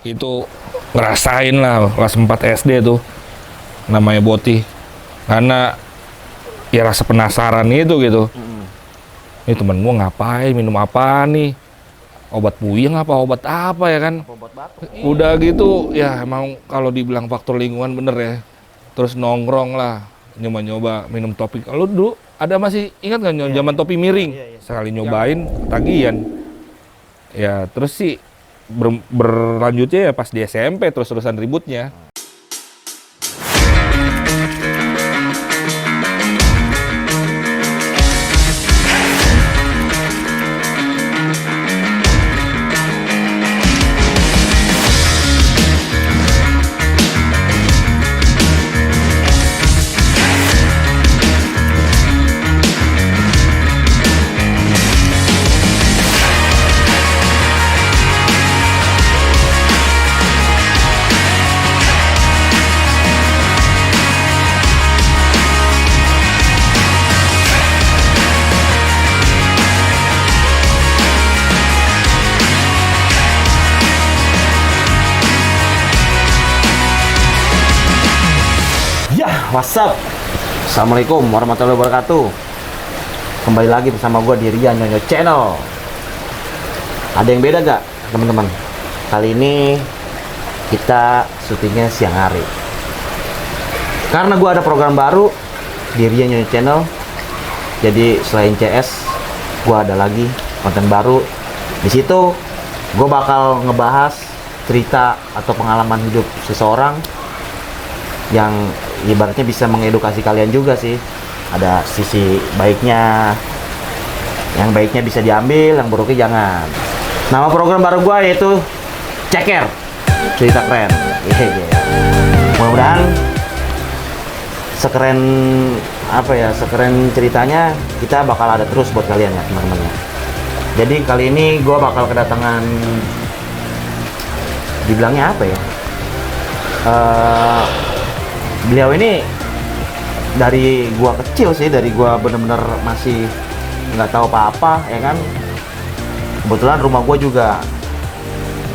itu ngerasain lah kelas 4 SD tuh namanya boti, karena ya rasa penasaran itu gitu. Ini temen gua ngapain, minum apa nih, obat puyeng apa obat apa ya kan. Obat batuk. Udah gitu ya emang kalau dibilang faktor lingkungan bener ya. Terus nongkrong lah, nyoba-nyoba minum topi. Kalau dulu ada, masih ingat nggak zaman topi miring? Iya. Sekali nyobain tagihan. Ya terus sih berlanjutnya ya pas di SMP terus-terusan ributnya. What's up? Assalamualaikum warahmatullahi wabarakatuh. Kembali lagi bersama gue di Rian Nyonyo Channel. Ada yang beda gak teman-teman? Kali ini kita syutingnya siang hari, karena gue ada program baru di Rian Nyonyo Channel. Jadi selain CS, gue ada lagi konten baru. Di situ gue bakal ngebahas cerita atau pengalaman hidup seseorang yang ibaratnya bisa mengedukasi kalian juga sih. Ada sisi baiknya, yang baiknya bisa diambil, yang buruknya jangan. Nama program baru gua yaitu Ceker, cerita keren. Mudah-mudahan sekeren apa ya, sekeren ceritanya kita bakal ada terus buat kalian ya teman-teman ya. Jadi kali ini gua bakal kedatangan, dibilangnya apa ya, beliau ini dari gua kecil sih, dari gua bener-bener masih nggak tahu apa-apa ya kan. Kebetulan rumah gua juga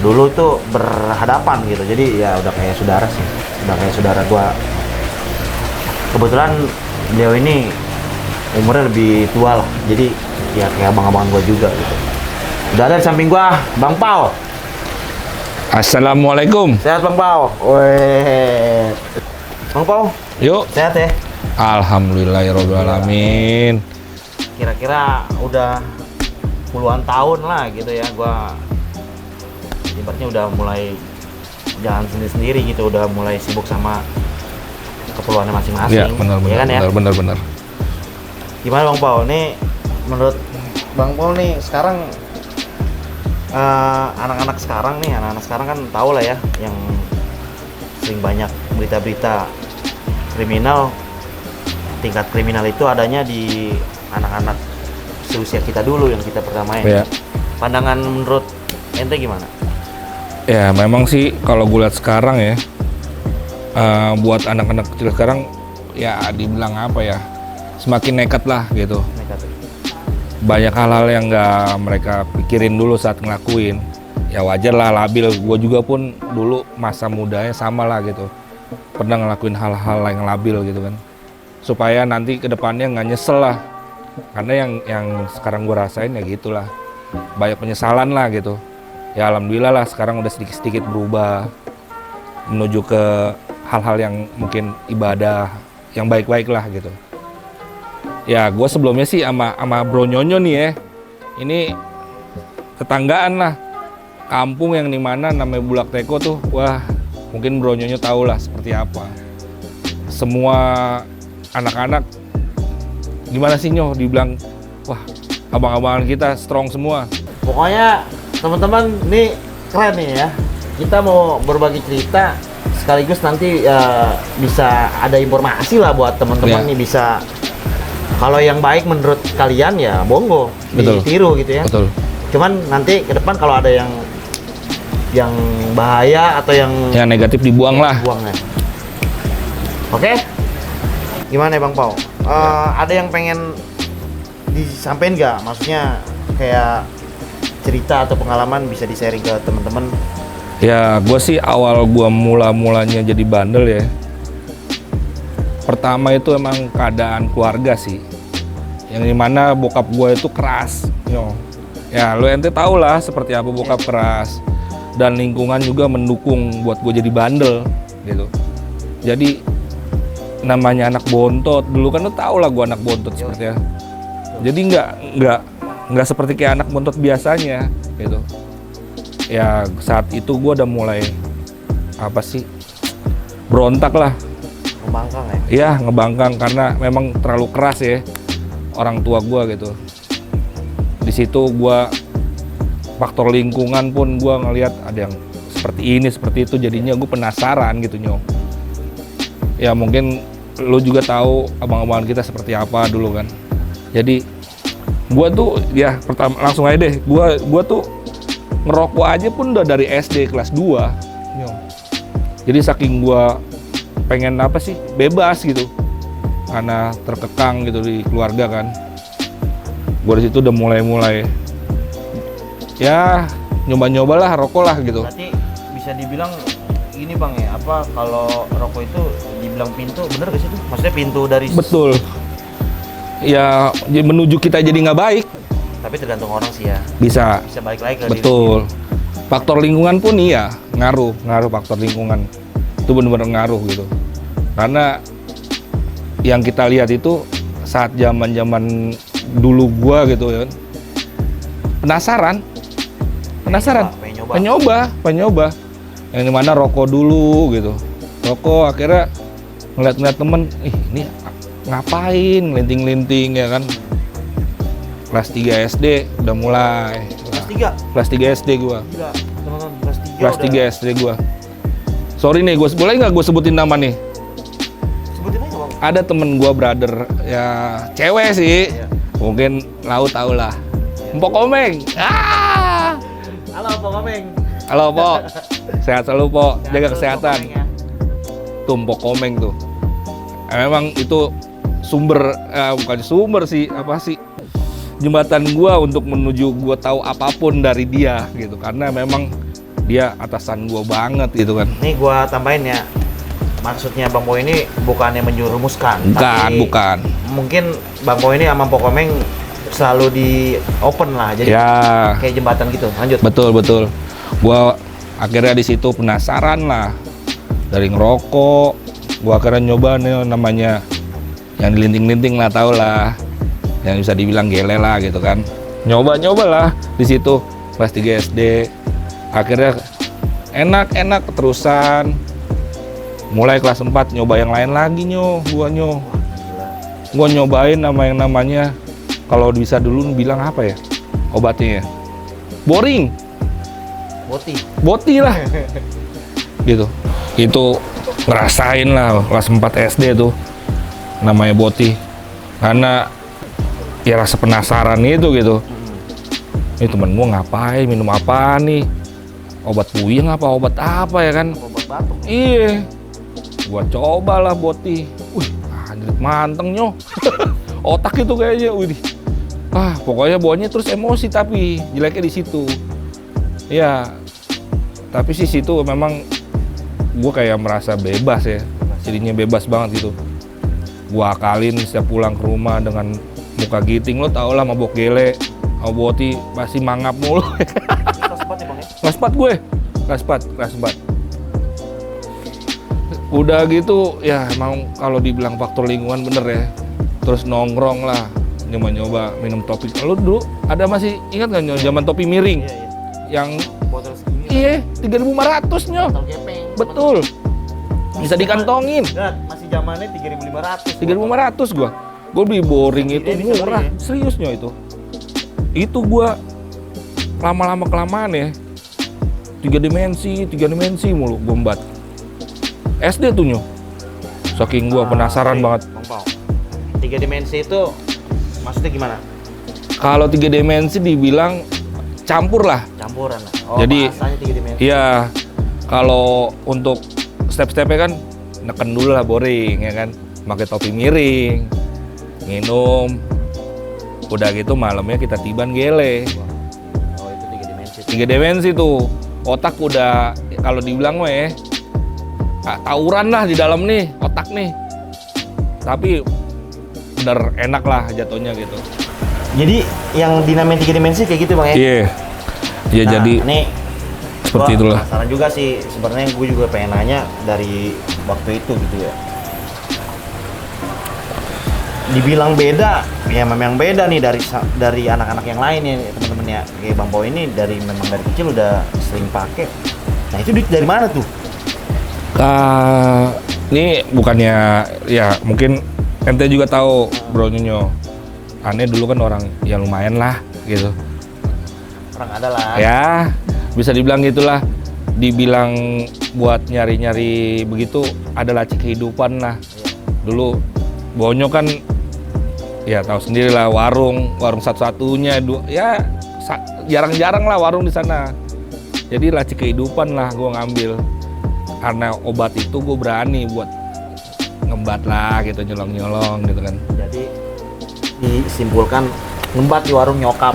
dulu tuh berhadapan gitu, jadi ya udah kayak saudara sih, udah kayak saudara gua. Kebetulan beliau ini umurnya lebih tua lah, jadi ya kayak abang-abang gua juga gitu. Udah ada di samping gua Bang Pau. Assalamualaikum. Sehat Bang Pau? Weh. Bang Pau, Yuk. sehat ya? Alhamdulillahirobbilalamin. Kira-kira udah puluhan tahun lah gitu ya, gua ibaratnya udah mulai jalan sendiri-sendiri gitu, udah mulai sibuk sama keperluannya masing-masing. Iya, benar, ya kan ya? benar. Gimana Bang Paul? Nih menurut Bang Paul nih sekarang, anak-anak sekarang kan tahu lah ya, yang sering banyak berita-berita kriminal. Tingkat kriminal itu adanya di anak-anak seusia kita dulu, yang kita pertama ya. Pandangan menurut ente gimana? Ya memang sih kalau gue lihat sekarang ya, buat anak-anak kecil sekarang ya dibilang apa ya, semakin nekat lah gitu. Nekat. Banyak hal-hal yang nggak mereka pikirin dulu saat ngelakuin. Ya wajar lah, labil. Gue juga pun dulu masa mudanya sama lah gitu, pernah ngelakuin hal-hal yang labil gitu kan, supaya nanti kedepannya nggak nyesel lah. Karena yang sekarang gue rasain ya gitulah, banyak penyesalan lah gitu. Ya alhamdulillah lah sekarang udah sedikit-sedikit berubah menuju ke hal-hal yang mungkin ibadah yang baik-baik lah gitu. Ya gue sebelumnya sih sama Bro Nyonyo nih ya, ini tetanggaan lah, kampung yang dimana namanya Bulak Teko tuh. Wah, mungkin Bro Nyonyo tahu lah seperti apa. Semua anak-anak gimana sih Nyo, dibilang wah abang-abangan kita strong semua. Pokoknya teman-teman nih keren nih ya. Kita mau berbagi cerita sekaligus nanti bisa ada informasi lah buat teman-teman nih, bisa kalau yang baik menurut kalian ya monggo ditiru gitu ya. Betul. Cuman nanti ke depan kalau ada yang bahaya atau yang negatif dibuang lah. Buang ya. Oke. Gimana ya Bang Pau? Ada yang pengen disampaikan nggak? Maksudnya kayak cerita atau pengalaman bisa di-sharing ke teman-teman Ya, gue sih awal gue mulanya jadi bandel ya. Pertama itu emang keadaan keluarga sih. Yang dimana bokap gue itu keras. Ya, lu ente tau lah seperti apa bokap keras. Dan lingkungan juga mendukung buat gue jadi bandel gitu. Jadi namanya anak bontot, dulu kan lu tau lah gue anak bontot seperti ya. Jadi nggak seperti kayak anak bontot biasanya gitu. Ya saat itu gue udah mulai berontak lah. Ngebangkang ya? Iya, ngebangkang karena memang terlalu keras ya orang tua gue gitu. Di situ gue faktor lingkungan pun gue ngelihat ada yang seperti ini seperti itu, jadinya gue penasaran gitu nyong. Ya mungkin lu juga tahu abang-abangan kita seperti apa dulu kan. Jadi gue tuh ya pertama langsung aja deh, gue tuh ngerokok aja pun udah dari SD kelas 2 nyong. Jadi saking gue pengen bebas gitu karena terkekang gitu di keluarga kan. Gue di situ udah mulai ya nyoba lah rokok lah gitu. Berarti bisa dibilang ini bang ya, kalau rokok itu dibilang pintu, bener gak sih itu? Maksudnya pintu dari... Betul. Ya menuju kita jadi nggak baik. Tapi tergantung orang sih ya. Bisa balik lagi ke betul. Faktor lingkungan pun iya ngaruh faktor lingkungan itu benar-benar ngaruh gitu. Karena yang kita lihat itu saat zaman dulu gua gitu ya, penasaran, pengen nyoba, yang dimana rokok dulu gitu, rokok akhirnya ngeliat temen, ini ngapain, linting ya kan. Kelas 3 SD udah mulai. Kelas 3 SD gua. Gila, teman-teman, Kelas 3 SD gua. Sorry nih, boleh nggak gue sebutin nama nih? Sebutin aja bang. Ada temen gua brother, ya cewek sih. Iya. Mungkin tau lah. Mpok Komeng. Halo Pak Komeng. Halo Pok. Sehat selalu Pok. Jaga kesehatan. Ya. Tuh Mpok Komeng tuh. Memang itu bukan sumber sih, jembatan gua untuk menuju gua tahu apapun dari dia gitu, karena memang dia atasan gua banget gitu kan. Nih gua tambahin ya, maksudnya Bang Boy ini bukannya menjerumuskan, bukan. Mungkin Bang Boy ini sama Pok Komeng selalu di open lah, jadi Ya kayak jembatan gitu. Lanjut. betul. Gua akhirnya di situ penasaran lah, dari ngerokok gua akhirnya nyoba nih namanya yang dilinting-linting lah, tau lah, yang bisa dibilang gele lah gitu kan. Nyoba lah di situ kelas 3 SD. Akhirnya enak terusan. Mulai kelas 4 nyoba yang lain lagi gua nyobain yang namanya, kalau bisa dulu bilang obatnya ya, boti lah gitu. Itu ngerasain lah kelas 4 SD tuh namanya boti, karena ya rasa penasaran itu gitu. Ini temen gua ngapain, minum apa nih, obat puyeng obat apa ya kan, Obat batuk. iya. Gua cobalah boti, anjir manteng otak itu kayaknya, pokoknya bawanya terus emosi, tapi jeleknya di situ. Ya, tapi sih situ memang gua kayak merasa bebas ya, jadinya bebas banget gitu. Gua akalin setiap pulang ke rumah dengan muka giting, lo tau lah mabok gele, sama boti pasti mangap mulu. Kelas 4 ya bang ya? Kelas 4. Udah gitu ya, emang kalau dibilang faktor lingkungan bener ya. Terus nongkrong lah, nyoba minum topi. Lo dulu masih ingat nggak zaman topi miring? Iya. Yang Botol segini. iya 3.500 Botol gepeng. Betul. Bisa dikantongin. Masih zamannya 3.500. 3.500 gua beli boring itu Ini murah, ya? seriusnya itu. Itu gua lama-lama kelamaan ya. 3 dimensi mulu bombat. SD tuh saking gua penasaran banget. Bang Pau, 3 dimensi itu maksudnya gimana? Kalau 3 dimensi dibilang campur lah. Campuran lah. Jadi, bahasanya 3 dimensi. Iya, kalau untuk step-stepnya kan neken dulu lah boring ya kan, pakai topi miring, minum, udah gitu malamnya kita tiban gele. Oh itu 3 dimensi. 3 dimensi tuh, otak udah kalau dibilang weh tawuran lah di dalam nih otak nih, tapi bener enak lah jatuhnya gitu. Jadi yang dinamain 3 dimensi kayak gitu bang ya? Iya, ya Nah, jadi ini seperti gua itulah. penasaran juga sih sebenarnya, gue juga pengen nanya dari waktu itu gitu ya. Dibilang beda, ya memang beda nih dari anak-anak yang lain ya teman-teman ya. Kayak Bang Pau ini memang dari kecil udah sering pakai. Nah itu duit dari mana tuh? Ini bukannya ya mungkin ente juga tahu Bro Nyonyo. Aneh dulu kan orang yang lumayan lah gitu. Orang ada lah. Ya bisa dibilang gitulah. Dibilang buat nyari-nyari begitu ada laci kehidupan lah. Dulu Bonyo kan ya tahu sendiri lah, warung satu-satunya ya jarang-jarang lah warung di sana. Jadi laci kehidupan lah gue ngambil. Karena obat itu gue berani buat ngembat lah gitu, nyolong-nyolong gitu kan. Jadi disimpulkan ngembat di warung nyokap.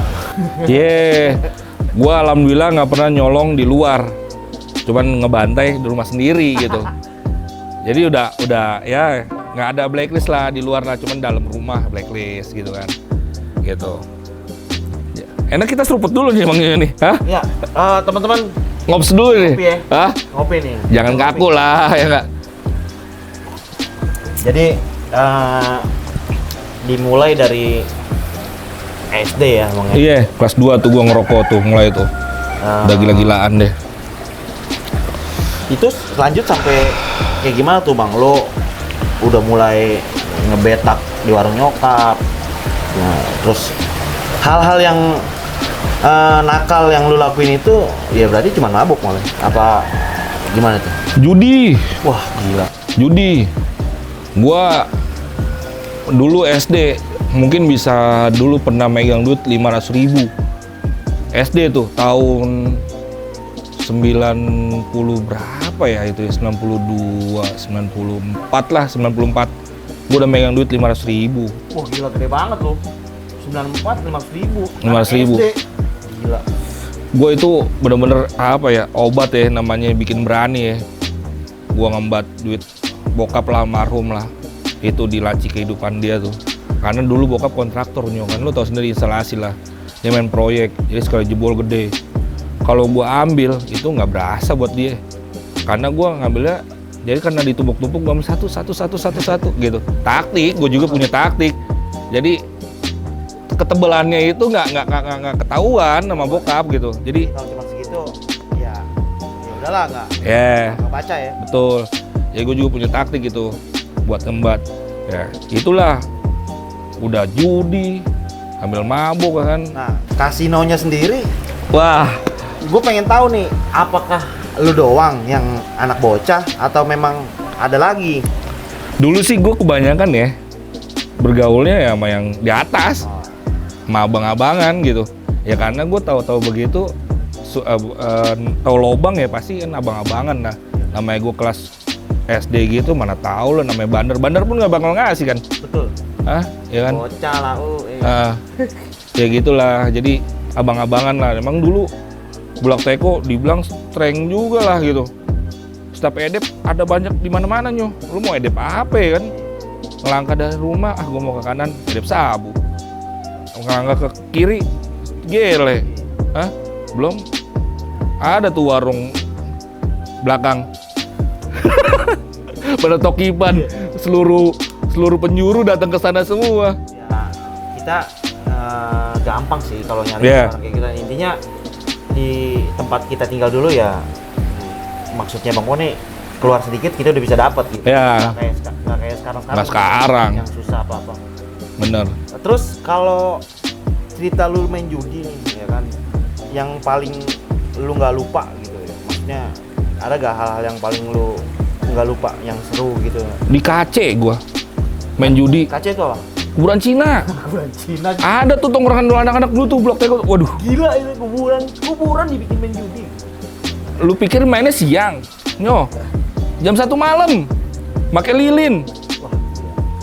Gue alhamdulillah nggak pernah nyolong di luar, cuman ngebantai di rumah sendiri gitu. Jadi udah ya nggak ada blacklist lah di luar lah, cuman dalam rumah blacklist gitu kan, gitu. Ya, enak kita seruput dulu nih Bang nih, hah? Ya, teman-teman Ngops dulu nih, ngopi ya. hah? Ngopi nih. Jangan Ngopi. kaku lah ya nggak. Jadi dimulai dari SD ya Bang ya. Iya, kelas 2 tuh gua ngerokok tuh mulai tuh. Udah gila-gilaan deh. Itu lanjut sampai kayak gimana tuh Bang? Lo udah mulai ngebetak di warung nyokap. Nah, terus hal-hal yang nakal yang lu lakuin itu ya berarti cuma mabuk malah. Apa gimana tuh? Judi. Wah, gila. Judi. Gua dulu SD mungkin bisa dulu pernah megang duit 500.000. SD tuh tahun 90 berapa ya itu ya, 92, 94 lah, 94. Gua udah megang duit 500.000. Wah, gila gede banget loh. 94 500.000. 500.000. SD. Gila. Gue itu bener-bener apa ya, obat ya namanya, bikin berani ya. Gue ngembat duit bokap lah, almarhum lah, itu di laci kehidupan dia tuh. Karena dulu bokap kontraktor Nyo, kan lo tau sendiri instalasi lah, dia main proyek, jadi sekali jebol gede. Kalau gue ambil itu nggak berasa buat dia, karena gue ngambilnya jadi karena ditumpuk-tumpuk gue ambil satu gitu. Taktik, gue juga punya taktik. Jadi ketebalannya itu nggak ketahuan sama bokap gitu. Jadi Kalau cuma segitu ya udahlah nggak baca ya. betul. Ya gue juga punya taktik gitu buat ngembat. Ya itulah, udah judi, ambil mabuk kan. Nah, kasinonya sendiri, Wah, gue pengen tahu nih, apakah lu doang yang anak bocah atau memang ada lagi? dulu sih gue kebanyakan ya bergaulnya ya sama yang di atas, sama abang-abangan gitu. Ya karena gue tahu-tahu begitu, tahu lobang ya pasti kan abang-abangan. Nah, namanya gue kelas SD gitu, mana tahu lo namanya bandar pun nggak bakal ngasih kan. Betul. Ah, ya kan? Bocah lah, Ya gitulah, jadi abang-abangan lah. Emang dulu Bulak Teko dibilang streng juga lah gitu. Setiap edep ada banyak di mana-mana Nyo. Lu mau edep apa ya kan? Ngelangkah dari rumah, gue mau ke kanan, edep sabu. Ngelangkah ke kiri, gele. Hah? Belum ada tuh warung belakang. Pada tokiban, seluruh penjuru datang ke sana semua. Ya, kita gampang sih kalau nyari orang kayak kita. Intinya di tempat kita tinggal dulu ya. Maksudnya Bang Pone keluar sedikit kita udah bisa dapat gitu. Ya. Nggak kayak sekarang. Nggak sekarang. Yang susah apa-apa. Bener. Terus kalau cerita lu main judi nih ya kan, yang paling lu nggak lupa gitu ya. Maksudnya ada gak hal-hal yang paling lu nggak lupa yang seru gitu? Di KC gua main judi. KC itu apa? Kuburan Cina. Kuburan Cina. Ada tuh tongkrongan dulu anak-anak dulu tuh Blok Teko. Waduh, Gila itu kuburan dibikin main judi. lu pikir mainnya siang? Nyo, jam 1 malam, pakai lilin. Wah,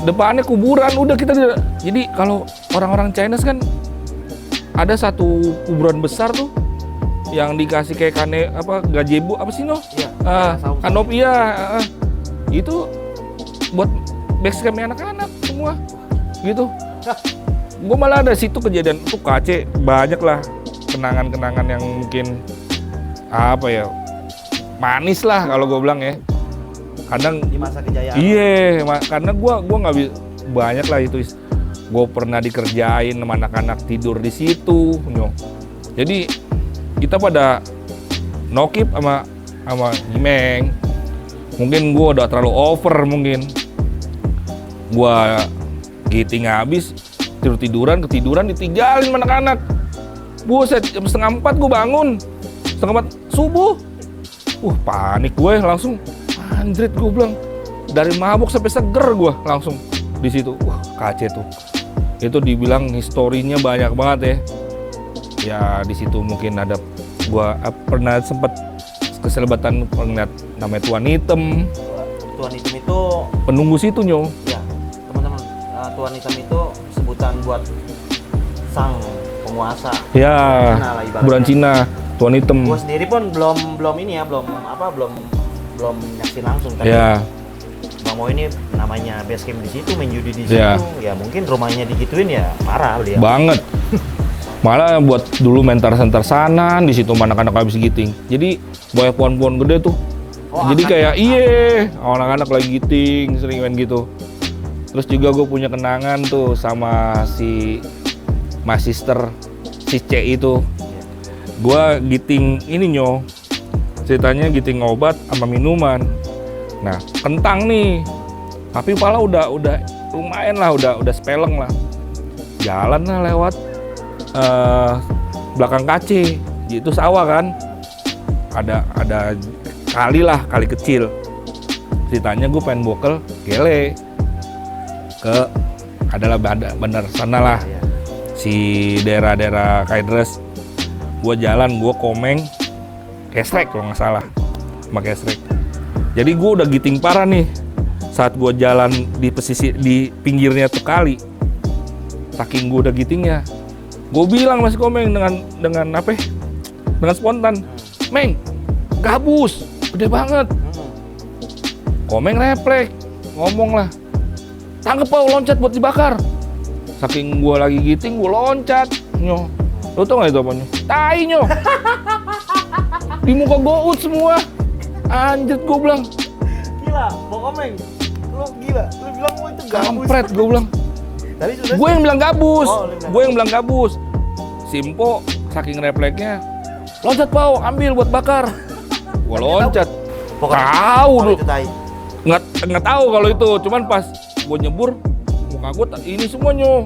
Depannya kuburan, udah kita. Jadi kalau orang-orang Chinese kan ada satu kuburan besar tuh yang dikasih kayak gazebo apa sih no? Iya. Kanopi ya. Itu buat base campnya anak-anak semua gitu. Gue malah ada situ kejadian tuh KC banyak lah kenangan-kenangan yang mungkin apa ya manis lah kalau gue bilang ya. Kadang Di masa kejayaan. iya, karena gue nggak bisa banyak lah itu. Gue pernah dikerjain sama anak-anak tidur di situ, nyo. Jadi kita pada nokip sama Imeng. Mungkin gue udah terlalu over mungkin. Gue giting habis, ketiduran ditinggalin sama anak-anak. Buset, jam 3:30 gue bangun. 3:30 subuh. Panik gue langsung. Anjrit gue bilang. Dari mabuk sampai seger gue langsung di situ. KC tuh. Itu dibilang historinya banyak banget ya. Ya di situ mungkin ada gue pernah sempat keselebatan ngeliat namanya Tuan Hitam. Tuan Hitam itu Penunggu situ nyo. ya teman-teman, Tuan Hitam itu sebutan buat sang penguasa. Ya, Cina lah ibaratnya. bulan Cina, Tuan Hitam. Gue sendiri pun belum ini ya, belum nyaksiin langsung. Tapi Ya, Bang Mo ini namanya base camp di situ, main judi di situ. Ya. Ya mungkin rumahnya digituin ya marah dia. banget. Malah buat dulu main tarsan-tarsanan di situ anak-anak habis giting. Jadi banyak pohon-pohon gede tuh. Oh, Jadi angkatnya. kayak anak-anak lagi giting sering main gitu. Terus juga gue punya kenangan tuh sama si Mas Sister si C itu. Gua giting ini nyo. Ceritanya giting obat sama minuman. Nah, kentang nih. Tapi pala udah lumayan lah, udah sepeleng lah. Jalan lah lewat belakang KC. Itu sawah kan. Ada kali kecil. Ceritanya gue pengen bokel gele ke adalah bandar sana lah. Ya. Si daerah-daerah Kaides. Gue jalan, gue komeng kesrek kalau nggak salah sama kesrek. Jadi gue udah giting parah nih saat gue jalan di pinggirnya tuh kali. Saking gue udah gitingnya, gue bilang masih komeng dengan apa? Dengan spontan, Meng, gabus, gede banget. Komeng refleks, ngomong lah, tangkep Pau, loncat buat dibakar. Saking gue lagi giting, gue loncat, nyo. Lo tau gak itu apanya? Tai nyo. Di muka gout semua. Anjir gue bilang. Gila, Bang Komeng. Lu gila, lu bilang mau itu gabus. Kampret gue bilang. Tadi sudah Gue yang bilang gabus. Oh, lu bilang Gue yang bilang gabus. Simpo saking refleksnya, loncat Pau, ambil buat bakar. Gue loncat. Tahu lu. Itu tai. Nggak tahu kalau itu. Cuman pas gue nyebur, muka gue ini semuanya.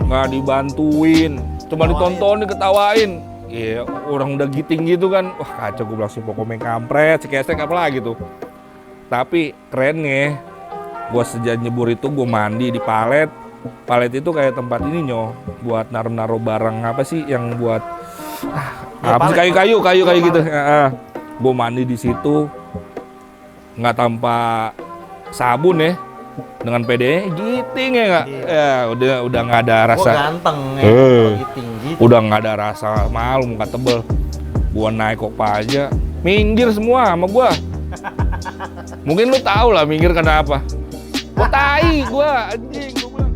Nggak dibantuin, cuma ditonton, diketawain. Iya, orang udah giting gitu kan. Wah kacau, gue bilang si Komeng kampret, si Kesek apalagi tuh. Tapi kerennya, gue sejak nyebur itu gue mandi di palet. Palet itu kayak tempat ini nyo, buat naruh barang apa sih yang buat apa sih, kayu gitu. Gue mandi di situ, nggak tanpa sabun ya. Dengan PD giting ya nggak? Ya udah nggak ada rasa. Gua ganteng ya, kalau giting gitu. Udah nggak ada rasa malu, muka tebel. Gua naik kok aja, minggir semua sama gua. Mungkin lu tahu lah minggir kenapa? Gua tai gua anjing gua bilang.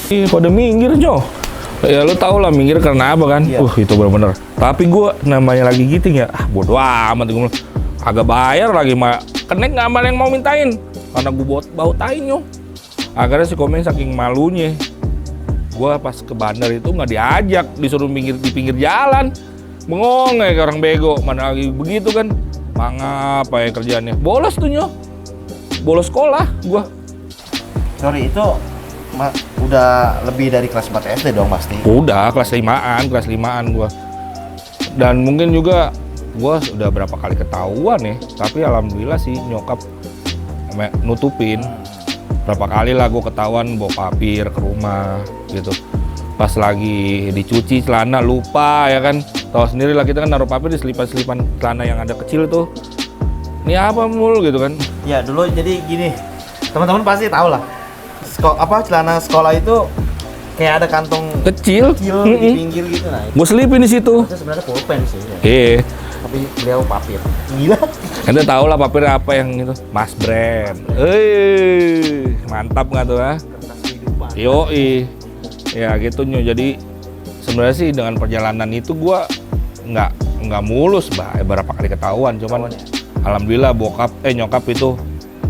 Ih, pada minggir nyo. Ya lu tau lah minggir karena apa kan? Iya. Itu bener-bener. Tapi gue namanya lagi giting ya, bodo amat gue bilang. Agak bayar lagi mah. Kenek nggak ada yang mau mintain. Karena gue bau tai nyo. Akhirnya si Komeng saking malunya, gue pas ke bandar itu nggak diajak, disuruh di pinggir jalan. Bengong kayak orang bego. Mana lagi begitu kan? Mangapa ya kerjaannya? Bolos tuh nyo. Bolos sekolah gue. Sorry, itu udah lebih dari kelas 4 SD dong pasti. Udah kelas 5-an gua. Dan mungkin juga gua udah berapa kali ketahuan ya, tapi alhamdulillah sih nyokap nutupin. Berapa kali lah gua ketahuan bawa papir ke rumah gitu. Pas lagi dicuci celana lupa ya kan. Tahu sendiri lah kita kan naruh papir di selipan-selipan celana yang ada kecil tuh. Ini apa mul gitu kan. Ya dulu jadi gini, teman-teman pasti tahu lah. Celana sekolah itu kayak ada kantong Kecil. di pinggir gitu. Nah, Gue selipin di situ. itu sebenarnya pulpen sih. Ya. Iya. Tapi beliau papir. Gila. Anda tahu lah papir apa yang itu? Mas Brand. Mantap nggak tuh ya? Kertas kehidupan. Yoi. Ya gitu Nyo. Jadi sebenarnya sih dengan perjalanan itu gua nggak mulus, Mbak. Berapa kali ketahuan, cuman alhamdulillah nyokap itu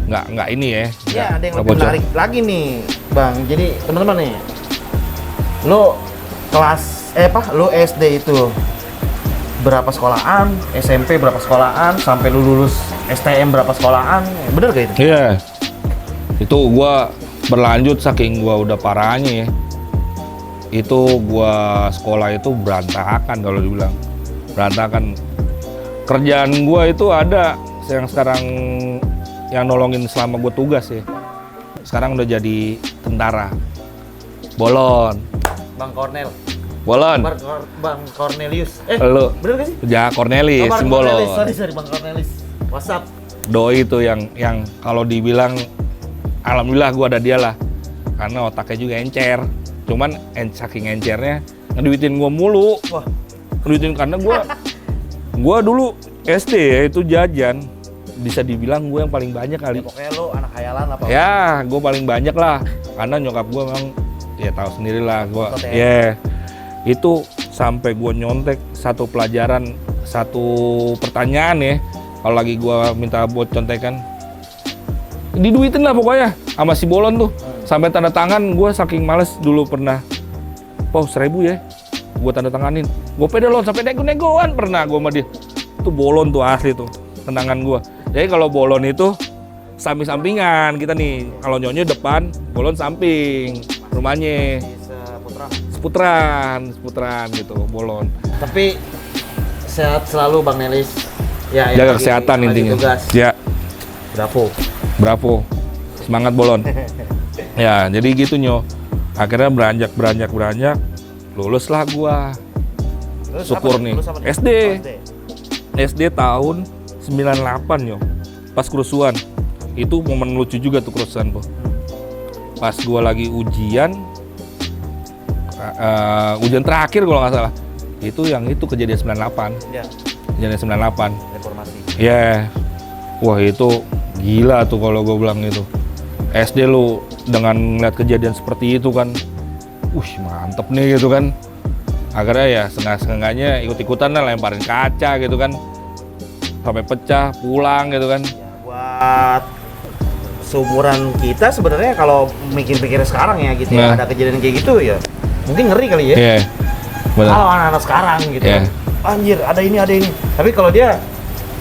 nggak ini ya. Ya, ada yang nggak lebih bocor. menarik lagi nih, Bang. Jadi teman-teman nih, lo lo SD itu berapa sekolahan, SMP berapa sekolahan, sampai lu lulus STM berapa sekolahan, bener gak itu? Iya. Itu gua berlanjut saking gua udah parahnya ya. Itu gua sekolah itu berantakan kalau dibilang. Berantakan. Kerjaan gua itu ada yang sekarang yang nolongin selama gua tugas ya. Sekarang udah jadi tentara. Bolon. Bang Cornel, Bolon. Bang Cornelius, Lu. bener gak sih? Ya Cornelis, Bang Bolon. Cornelis, sorry Bang Cornelis, WhatsApp. Doi itu yang kalau dibilang alhamdulillah gua ada dia lah. Karena otaknya juga encer. Cuman saking encernya ngeduitin gua mulu. Wah, Ngeduitin karena gua dulu SD ya itu jajan. Bisa dibilang gua yang paling banyak kali. ya pokoknya lo anak khayalan apa? Ya, gua paling banyak lah. Karena nyokap gua memang ya tahu sendiri lah gua. Otot ya. Ya. Itu sampai gua nyontek satu pelajaran, satu pertanyaan ya. Kalau lagi gua minta buat contekan, diduitin lah pokoknya sama si Bolon tuh. Sampai tanda tangan gua saking males dulu pernah. 1.000 ya. Gua tanda tanganin. Gua pede loh sampai nego-negoan pernah gua sama dia. Itu Bolon tuh asli tuh tendangan gua. Jadi kalau Bolon itu samping-sampingan kita nih. Kalau Nyonyo depan, Bolon samping rumahnya. Seputaran gitu, Bolon. Tapi sehat selalu Bang Nelis. Ya, Jaga lagi- kesehatan lagi intinya. tugas. Ya, Bravo. semangat Bolon. Ya, jadi gitu Nyo. Akhirnya beranjak, lulus lah gua. Terus Syukur apa nih. Terus apa SD. Oh, SD tahun 98 Nyo. Pas kerusuhan. Itu momen lucu juga tuh kerusuhan tuh. Pas gua lagi ujian terakhir kalau nggak salah. Itu kejadian 98. Ya, Kejadian 98. reformasi. Ya, wah itu gila tuh kalau gue bilang itu. SD lu dengan ngeliat kejadian seperti itu kan, mantep nih gitu kan. Akhirnya ya setengah-setengahnya ikut-ikutan lah lemparin kaca gitu kan, sampai pecah, pulang gitu kan. Ya, buat seumuran kita sebenarnya kalau mikir-mikir sekarang ya gitu ya, Nah. ada kejadian kayak gitu ya, mungkin ngeri kali ya. Iya, benar. Kalau anak-anak sekarang gitu, Iya. anjir ada ini. Tapi kalau dia,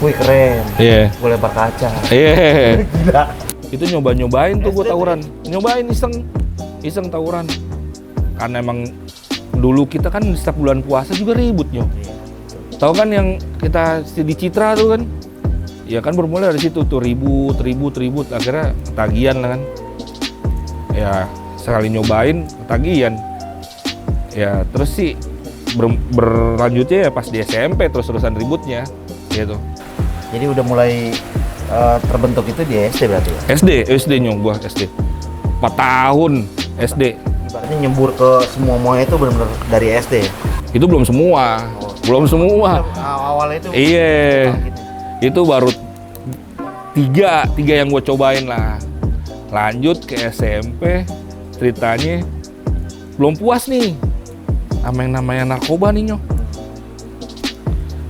wih keren, Iya, gue lempar kaca. iya. Gila. Itu nyobain tuh gue SD tawuran, nyobain iseng tawuran. Karena emang dulu kita kan setiap bulan puasa juga ribut Nyo. Tahu kan yang kita di Citra tuh kan? Ya kan bermula dari situ tuh ribut, akhirnya ketagihan lah kan. Ya sekali nyobain ketagihan. Ya terus sih berlanjutnya ya pas di SMP terus-terusan ributnya gitu. Jadi udah mulai terbentuk itu di SD berarti ya? SD Nyo, gua SD 4 tahun SD. Ibaratnya nyembur ke semua itu benar-benar dari SD ya? Itu belum semua. Awalnya itu Iya. Itu baru tiga yang gue cobain lah. Lanjut ke SMP, ceritanya belum puas nih sama yang namanya narkoba nih Nyo.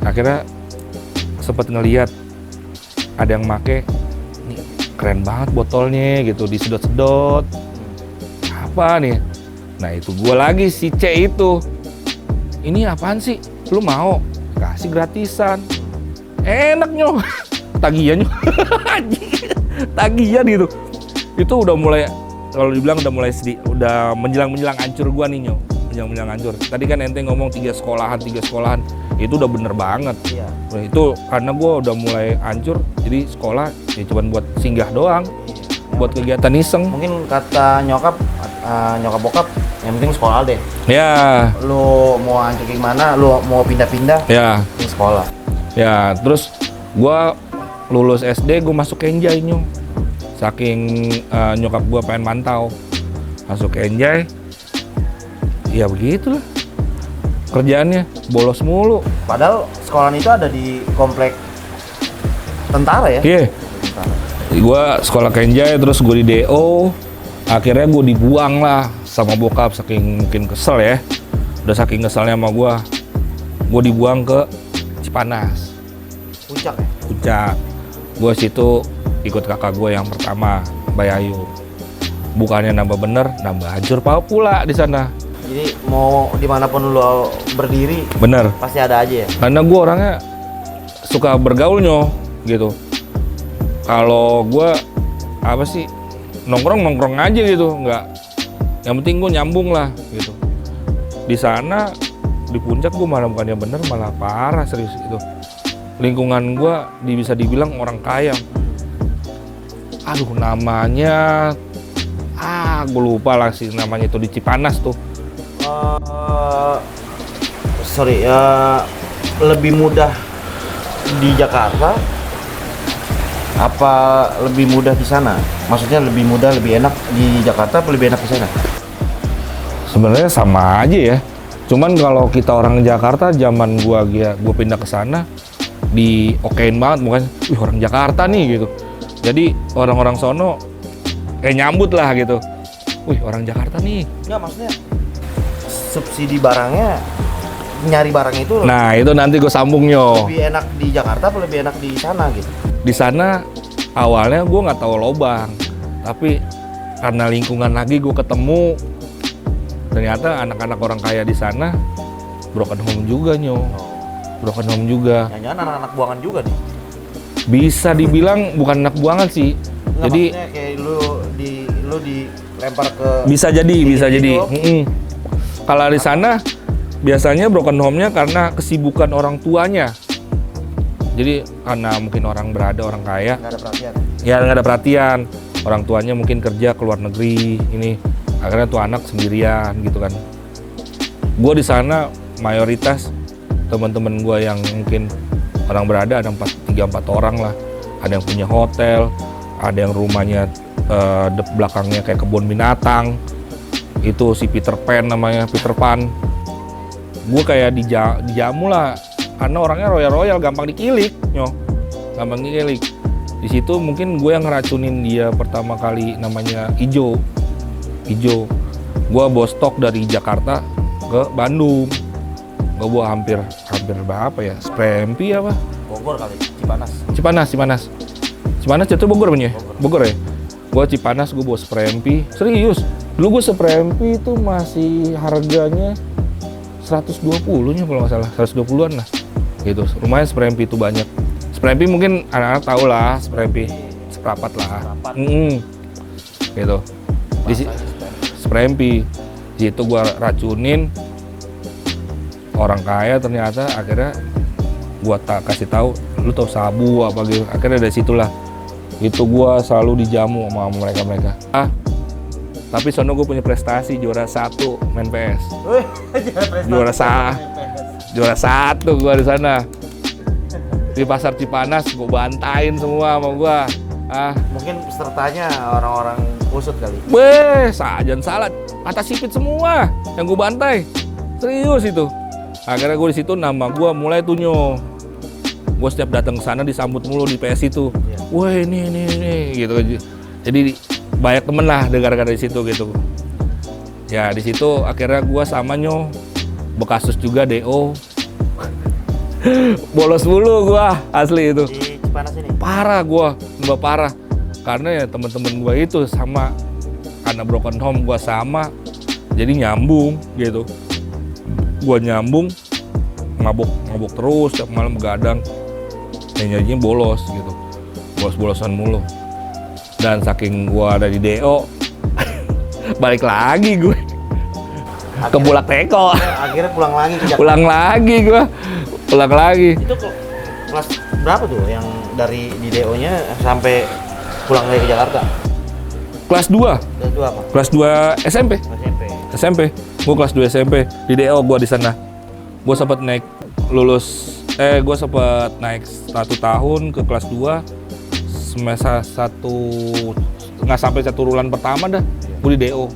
Akhirnya sempet ngeliat ada yang make, nih keren banget botolnya gitu, disedot-sedot. Apa nih? Nah itu gue lagi si C itu. Ini apaan sih? Lu mau? Kasih gratisan. Enak Nyo. Tagihan Nyo. Tagihan gitu. Itu udah mulai, kalau dibilang udah mulai udah menjelang hancur gua nih Nyo. jenjang hancur. Tadi kan ente ngomong 3 sekolahan, itu udah bener banget. Iya. Nah, itu karena gue udah mulai hancur, jadi sekolah ya cuma buat singgah doang, buat kegiatan iseng. Mungkin kata nyokap bokap, yang penting sekolah deh. Ya, Lu mau hancur gimana, lu mau pindah-pindah, ya, di sekolah. ya. Terus gue lulus SD, gue masuk Kenjai nyong. Saking nyokap gue pengen mantau, masuk Kenjai. Ya begitulah kerjaannya, bolos mulu. Padahal sekolahan itu ada di komplek tentara ya? Iya. Tentara. Gue sekolah Kenjai, terus gue di DO. Akhirnya gue dibuang lah sama bokap, saking mungkin kesel ya. Udah saking keselnya sama gue dibuang ke Cipanas, Puncak ya? Puncak. Gue situ ikut kakak gue yang pertama, Mbak Ayu. Bukannya nambah bener, nambah hancur pula di sana. Jadi mau dimanapun lu berdiri, Bener. pasti ada aja ya? Karena gue orangnya suka bergaul gitu. Kalau gue apa sih, nongkrong aja gitu, nggak. Yang penting gue nyambung lah gitu. Di sana di puncak gue malah bukannya bener, malah parah serius gitu. Lingkungan gue bisa dibilang orang kaya. Aduh namanya, gue lupa lah sih namanya itu, di Cipanas tuh. Lebih mudah di Jakarta apa lebih mudah di sana? Maksudnya lebih mudah, lebih enak di Jakarta apa lebih enak di sana? Sebenarnya sama aja ya. Cuman kalau kita orang Jakarta, zaman gua pindah ke sana, diokein banget, bukan? Wih orang Jakarta nih gitu. Jadi orang-orang sono kayak nyambut lah gitu. Wih orang Jakarta nih. Enggak, maksudnya subsidi barangnya, nyari barangnya itu Nah itu nanti gue sambung lebih enak di Jakarta apa lebih enak di sana gitu? Di sana awalnya gue nggak tahu lobang, tapi karena lingkungan lagi gue ketemu, ternyata anak-anak orang kaya di sana broken home juga broken home juga. Jangan-jangan anak-anak buangan juga nih? Bisa dibilang bukan anak buangan sih. Nggak, Jadi maksudnya kayak lu dilempar ke bisa jadi. gitu. Kalau di sana biasanya broken home-nya karena kesibukan orang tuanya. Jadi karena mungkin orang berada, orang kaya, nggak ada perhatian. ya nggak ada perhatian. Orang tuanya mungkin kerja ke luar negeri, ini akhirnya tuh anak sendirian gitu kan. Gue di sana mayoritas teman-teman gue yang mungkin orang berada ada 3-4 orang lah. Ada yang punya hotel, ada yang rumahnya belakangnya kayak kebun binatang. Itu si Peter Pan namanya, Peter Pan. Gue kayak dijamu lah, karena orangnya royal, gampang dikilik, gampang dikilik. Di situ mungkin gue yang ngeracunin dia pertama kali, namanya Ijo. Gue bawa stok dari Jakarta ke Bandung. Gue bawa hampir berapa ya? Sprempi apa? Bogor kali, Cipanas. Cipanas jatuh Bogor punya? Bogor ya? Gue Cipanas, gue bawa Sprempi. Serius, dulu gue Sprempi itu masih harganya 120-nya kalau nggak salah, 120-an lah. Gitu, lumayan Sprempi itu banyak. Sprempi mungkin anak-anak tahu lah, Sprempi seprapat lah. Gitu. Di Sprempi, di situ gue racunin orang kaya, ternyata akhirnya gue kasih tahu, lu tahu sabu apa gitu. Akhirnya dari situlah itu gue selalu dijamu sama mereka. Tapi sono gue punya prestasi, juara 1 main PS. Juara 1 gue di sana. Di pasar Cipanas gue bantain semua sama gue. Mungkin pesertanya orang-orang usut kali. Sajan salah, kata sipit semua yang gue bantai. Serius itu. Akhirnya gue di situ nama gue mulai tuh Gue setiap datang ke sana disambut mulu di PS itu. Wah ini gitu. Jadi banyak temen lah gara-gara di situ gitu. Ya di situ akhirnya gue sama Bekasus juga DO. Bolos mulu gue asli itu. Di Cipanas ini. Parah gue, nambah parah. Karena ya teman-teman gue itu sama, karena broken home gue sama, jadi nyambung gitu. Gue nyambung, mabuk terus, tiap malam begadang. Jadinya bolos gitu, bolos-bolosan mulu. Dan saking gue ada di DO, balik lagi gue. ke Bulak Teko. Akhirnya pulang lagi ke Jakarta. Pulang lagi gua. Pulang lagi. Itu kelas berapa tuh yang dari di DO-nya sampai pulang lagi ke Jakarta? Kelas 2. Kelas 2 apa? Kelas 2 SMP. SMP. SMP. Gua kelas 2 SMP di DO gua di sana. Gua sempat naik gua sempat naik 1 tahun ke kelas 2 semester 1 nggak sampai 1 bulan pertama dah. Gua di DO.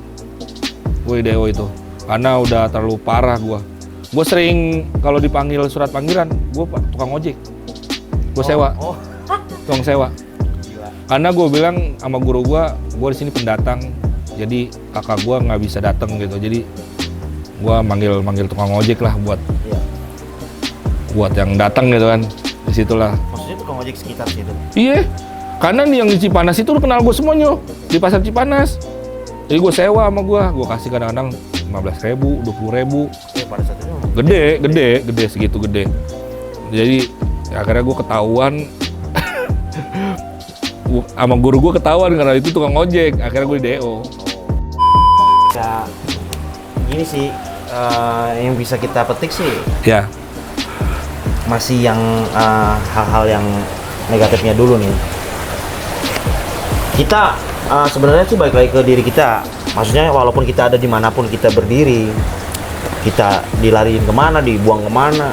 Gua di DO itu. Karena udah terlalu parah gua. Gua sering kalau dipanggil surat panggilan, gua tukang ojek. Gua sewa. Tukang sewa. Gila. Karena gue bilang sama guru gue di sini pendatang, jadi kakak gue nggak bisa datang gitu. Jadi gue manggil tukang ojek lah Iya. buat yang datang gitu kan. Disitulah. Maksudnya tukang ojek sekitar situ. Iya. Karena nih yang di Cipanas itu udah kenal gue semuanya di pasar Cipanas. Jadi gue sewa sama gue kasih kadang-kadang 15.000, 20.000. Pada saat itu Gede segitu gede. Jadi akhirnya gue ketahuan sama guru gue ketahuan karena itu tukang ojek. Akhirnya gue di DO. ya gini sih, yang bisa kita petik sih Ya, masih yang hal-hal yang negatifnya dulu nih. Kita sebenarnya sih balik lagi ke diri kita. Maksudnya walaupun kita ada dimanapun kita berdiri, kita dilariin kemana, dibuang kemana,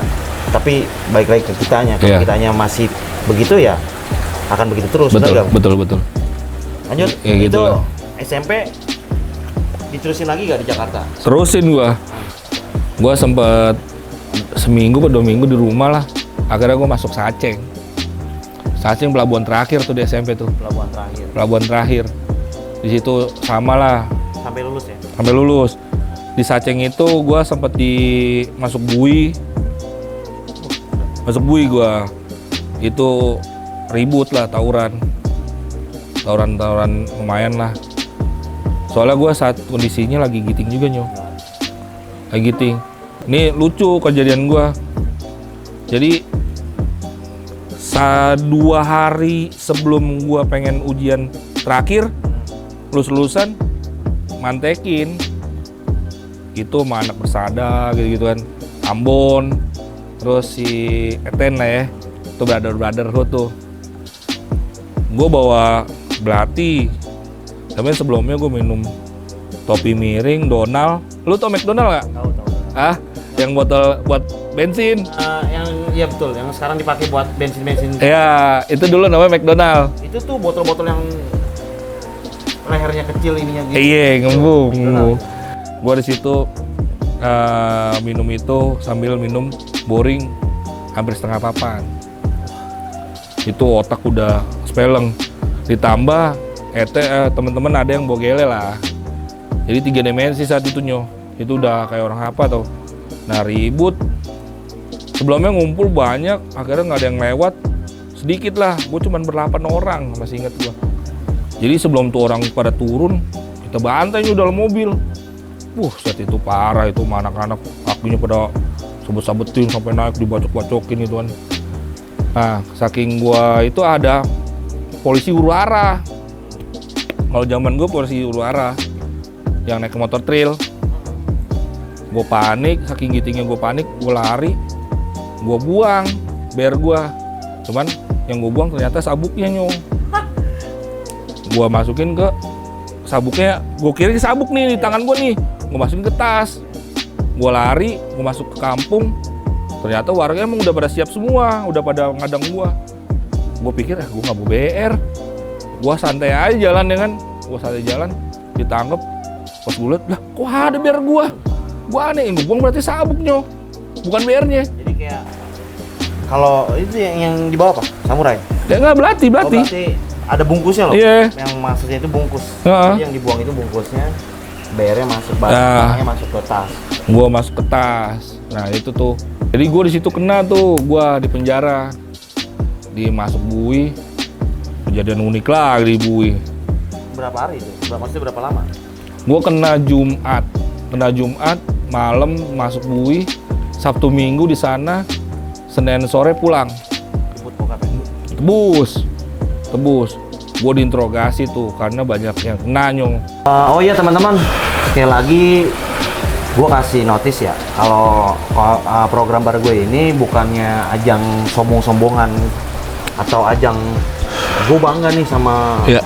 tapi balik lagi ke kitanya. Kalau Iya. kitanya masih begitu ya akan begitu terus. betul, benar nggak? betul, betul. Lanjut, Ya, itu gitu lah. SMP diterusin lagi gak di Jakarta? Terusin gua sempet seminggu atau 2 minggu di rumah lah. Akhirnya gua masuk Saceng pelabuhan terakhir tuh di SMP tuh. Pelabuhan terakhir. Di situ sama lah Sampai lulus ya? sampai lulus. Di Saceng itu gua sempet masuk bui gua. Itu ribut lah, tawuran lumayan lah. Soalnya gue saat kondisinya lagi giting juga lagi giting. Ini lucu kejadian gue. Jadi 2 hari sebelum gue pengen ujian terakhir, lulusan mantekin itu sama anak Persada gitu kan, Ambon, terus si Eten lah ya, itu brother tuh. Gue bawa belati. Tapi sebelumnya gue minum topi miring, Donald. Lu tau McDonald gak? Tahu. Yang botol buat bensin. Yang iya betul, yang sekarang dipakai buat bensin. Ya, itu dulu namanya McDonald. Itu tuh botol-botol yang lehernya kecil ininya gitu. Iya, ngembung. Gue di situ minum itu sambil minum boring hampir setengah papan. Itu otak udah speleng. Ditambah temen-temen ada yang bawa gele lah. Jadi 3 dimensi saat itu itu udah kayak orang apa tuh. Nah ribut. Sebelumnya ngumpul banyak, akhirnya nggak ada yang lewat. Sedikit lah, gue cuma 8 orang, masih inget gue. Jadi sebelum tuh orang pada turun, kita bantai dalam mobil. Saat itu parah itu, anak-anak kakinya pada sabet-sabetin sampai naik dibacok-bacokin gitu kan. Nah, saking gua itu ada polisi huru hara. Kalau zaman gua polisi huru hara yang naik ke motor trail. Gua panik, saking gitingnya gua panik, gua lari. Gua buang BR gua. Cuman yang gua buang ternyata sabuknya Gua masukin ke sabuknya, gua kira sabuk nih di tangan gua nih. Gua masukin ke tas. Gua lari, gua masuk ke kampung. Ternyata warga emang udah pada siap semua, udah pada ngadang gua. Gua pikir gua nggak bawa BR. Gua santai aja jalan ya kan. Gua santai jalan, ditangkep. Pas gua liat, lah kok ada BR gua? Gua aneh, yang gua buang berarti sabuknya, bukan BR-nya. Jadi kayak kalau itu yang dibawa apa? Samurai? Ya nggak, belati. Oh, berarti ada bungkusnya loh. Iya. Yang maksudnya itu bungkus. Heeh. Jadi yang dibuang itu bungkusnya, BR-nya masuk, barangnya masuk ke tas. Gua masuk ke tas. Nah itu tuh. Jadi gue di situ kena tuh, gue di penjara, di masuk bui, kejadian unik lagi di bui. Berapa hari itu? Maksudnya berapa lama? Gue kena Jumat malam masuk bui, Sabtu Minggu di sana, Senin sore pulang. Jemput bokapnya? Tebus. Gue diinterogasi tuh karena banyak yang kena Oh iya teman-teman, sekali lagi gue kasih notice ya, kalau program bar gue ini bukannya ajang sombong-sombongan atau ajang gue bangga nih sama Iya.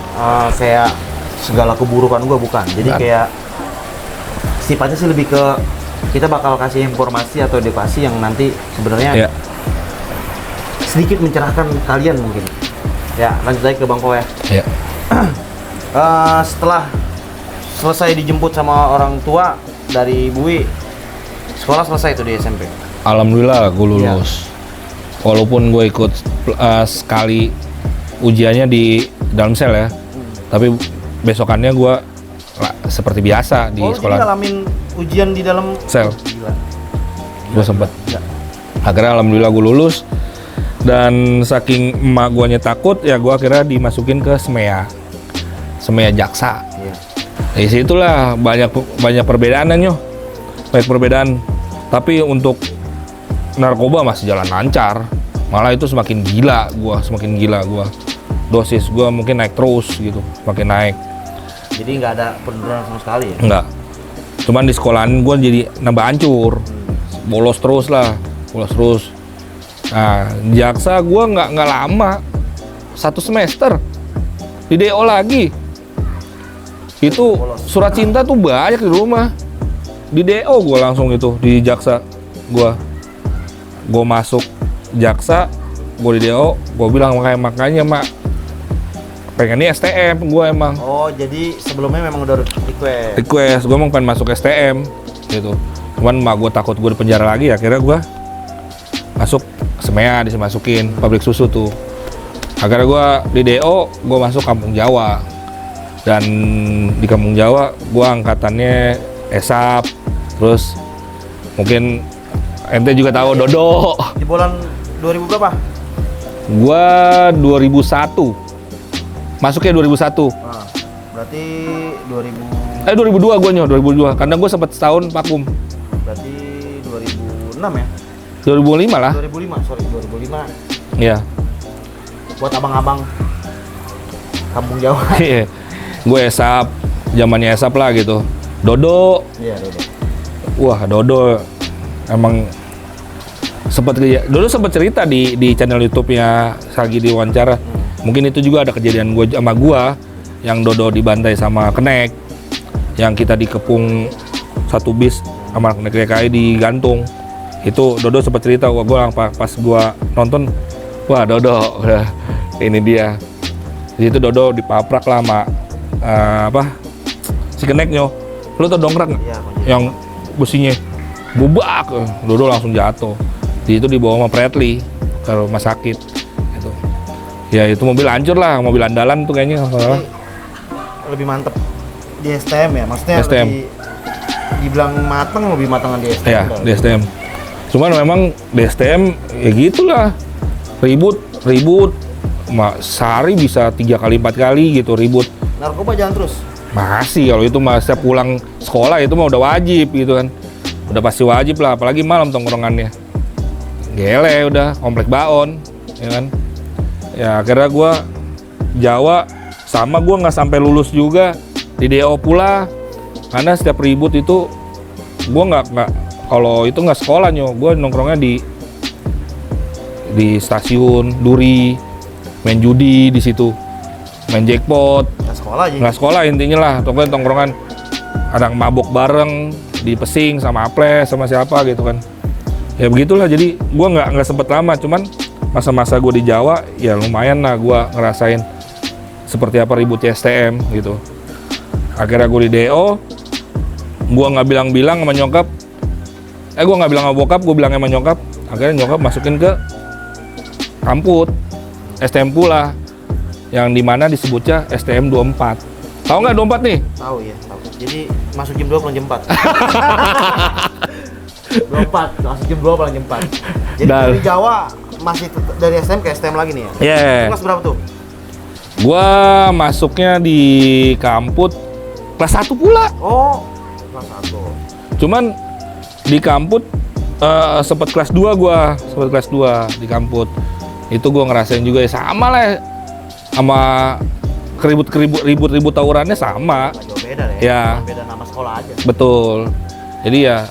kayak segala keburukan gue, bukan. Jadi Bukan. kayak sifatnya sih lebih ke kita bakal kasih informasi atau edukasi yang nanti sebenarnya Iya. sedikit mencerahkan kalian mungkin. Ya, lanjut lagi ke Bang Ko ya. Iya. Setelah selesai dijemput sama orang tua dari Bui, sekolah selesai tuh di SMP. Alhamdulillah gue lulus. Walaupun gue ikut sekali ujiannya di dalam sel ya, tapi besokannya gue seperti biasa di Jadi sekolah ngalamin ujian di dalam sel. Gila. Gue sempet. Gila. Akhirnya alhamdulillah gue lulus, dan saking emak guanya takut ya gue akhirnya dimasukin ke Semea Jaksa. Iya. Di situlah banyak perbedaannya, banyak perbedaan. Tapi untuk narkoba masih jalan lancar, malah itu semakin gila gua. Dosis gua mungkin naik terus gitu, makin naik. Jadi nggak ada penurunan sama sekali ya? Enggak. Cuman di sekolahan gua jadi nambah hancur. Bolos terus. Nah, di Jaksa gua nggak lama, 1 semester di DO lagi. Itu surat cinta tuh banyak di rumah. Di DO gue langsung itu di Jaksa. Gue masuk Jaksa, gue di DO, gue bilang makanya mak pengennya STM gue emang. Oh, jadi sebelumnya memang udah Request, gue emang pengen masuk STM gitu. Cuman mak gue takut gue di penjara lagi, akhirnya gue masuk Semea, dimasukin pabrik susu tuh. Akhirnya gue di DO, gue masuk Kampung Jawa. Dan di Kampung Jawa gue angkatannya ESAP, terus mungkin ente juga tahu Dodo. Di bulan 2000 berapa? Gue 2001, masuknya 2001. Nah, berarti 2000. 2002 gue 2002, karena gue sempat setahun vakum. Berarti 2006 ya? 2005 lah. 2005. Iya. Buat abang-abang Kampung Jawa. Gue ESAP, zamannya ESAP lah gitu. Dodo, Iya, Dodo. wah Dodo emang Dodo sempat cerita di channel YouTube-nya lagi diwawancara. Mungkin itu juga ada kejadian gue sama gua yang Dodo dibantai sama Kenek, yang kita dikepung satu bis sama Kenek DKI digantung. Itu Dodo sempat cerita, wah gua pas gua nonton, wah Dodo udah ini dia. Di situ Dodo dipaprak lah sama si Keneknya. Lu tau dongkrak nggak? Iya, Yang businya bubak, Dodo langsung jatuh. Di itu dibawa sama Pretli ke rumah sakit. Gitu. Ya itu mobil hancur lah, mobil andalan tuh kayaknya. Jadi, lebih mantep di STM ya, maksudnya STM. dibilang mateng, lebih matangan di STM. Ya di STM. Cuman memang di STM ya gitulah, ribut. Sehari bisa 3 kali 4 kali gitu ribut. Narkoba jangan terus. Masih kalau itu mah setiap pulang sekolah itu mah udah wajib gitu kan. Udah pasti wajib lah, apalagi malam tongkrongannya. Gele udah, komplek Baon, ya kan. Ya akhirnya gue Jawa sama gue nggak sampai lulus juga di DO pula, karena setiap ribut itu gue nggak kalau itu nggak sekolahnya, gue nongkrongnya di stasiun Duri, main judi di situ, main jackpot. Nggak sekolah aja. Nggak sekolah intinya lah, tongkrongan ada mabok bareng di Pesing sama Aples sama siapa gitu kan. Ya begitulah, jadi gue nggak sempet lama, cuman masa-masa gue di Jawa ya lumayan lah gue ngerasain seperti apa ributnya STM gitu. Akhirnya gue di DO, gue nggak bilang-bilang sama nyokap, gue nggak bilang sama bokap, gue bilang sama nyokap. Akhirnya nyokap masukin ke Kamput STM pula, yang dimana disebutnya STM 24. Tahu nggak 24 nih? Tahu ya, tahu. Jadi masuk jam 2 pulang jam 4. 24, masuk jam 2 pulang jam 4. Jadi dari Jawa masih dari STM ke STM lagi nih ya? Iya. Yeah. Kelas berapa tuh? Gua masuknya di Kamput kelas 1 pula. Oh, kelas 1. Cuman di Kamput sempet kelas 2 gua, sempet kelas 2 di Kamput. Itu gua ngerasain juga ya sama lah sama ribut tawurannya sama. Nggak jauh beda deh. Ya. Cuma beda nama sekolah aja. Betul. Jadi ya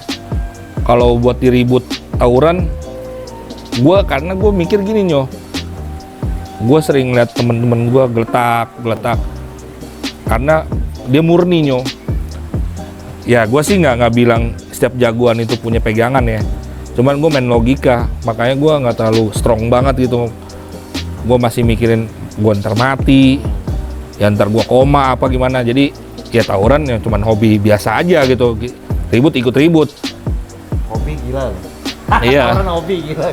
kalau buat diribut tawuran, karena gue mikir gini Nyo, gue sering lihat temen-temen gue geletak, karena dia murni Nyo. Ya gue sih nggak bilang setiap jagoan itu punya pegangan ya, cuman gue main logika, makanya gue nggak terlalu strong banget gitu. Gue masih mikirin gue ntar mati, ya ntar gue koma apa gimana. Jadi ya tawuran ya cuman hobi biasa aja gitu, ribut ikut ribut. Hobi gila. Iya. Tawuran hobi gila.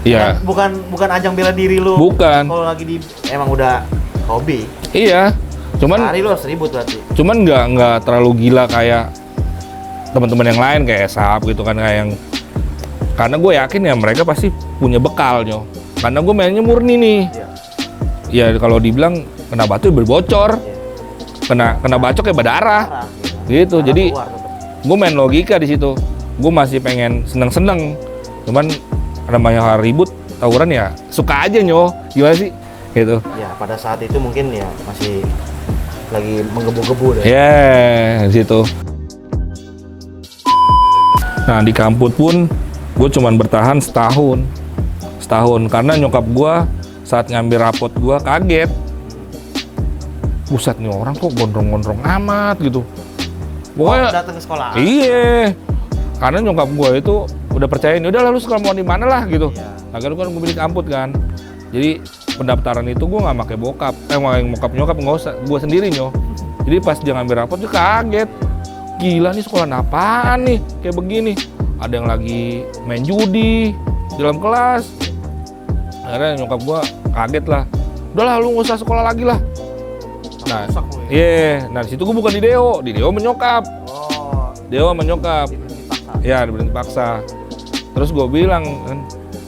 Iya. Bukan ajang bela diri lu. Bukan. Kalau lagi emang udah hobi. Iya. Cuman sehari lu harus ribut berarti. Cuman nggak terlalu gila kayak teman-teman yang lain kayak Esap gitu kan, kayak yang, karena gue yakin ya mereka pasti punya bekal Nyo. Karena gue mainnya murni nih. Iya. Ya kalau dibilang kena batu berbocor. Iya. Kena bacok ya berdarah. Gitu. Darah. Jadi gue main logika di situ. Gue masih pengen seneng-seneng. Cuman namanya ribut tawuran ya suka aja Nyo. Gimana sih? Gitu. Ya pada saat itu mungkin ya masih lagi menggebu-gebu deh. Ya, di situ. Nah, di kampus pun gue cuman bertahan setahun karena nyokap gue saat ngambil rapot gue kaget. Buset nih orang kok gondrong-gondrong amat gitu. Pokoknya datang ke sekolah. Iya. Karena nyokap gue itu udah percayain, udah lalu sekolah mau di mana lah gitu. Iya. Akhirnya kan gue pilih kampus kan. Jadi pendaftaran itu gue nggak pakai bokap, nyokap nggak usah, gue sendiri Nyo. Jadi pas dia ngambil rapot dia kaget, gila nih sekolah apaan nih kayak begini. Ada yang lagi main judi di dalam kelas. Akhirnya nyokap gue kaget lah, udahlah lu nggak usah sekolah lagi lah. Nah, iya, nah di situ gue bukan di Deo menyokap. Oh. Deo menyokap. Ya berhenti paksa. Terus gue bilang kan,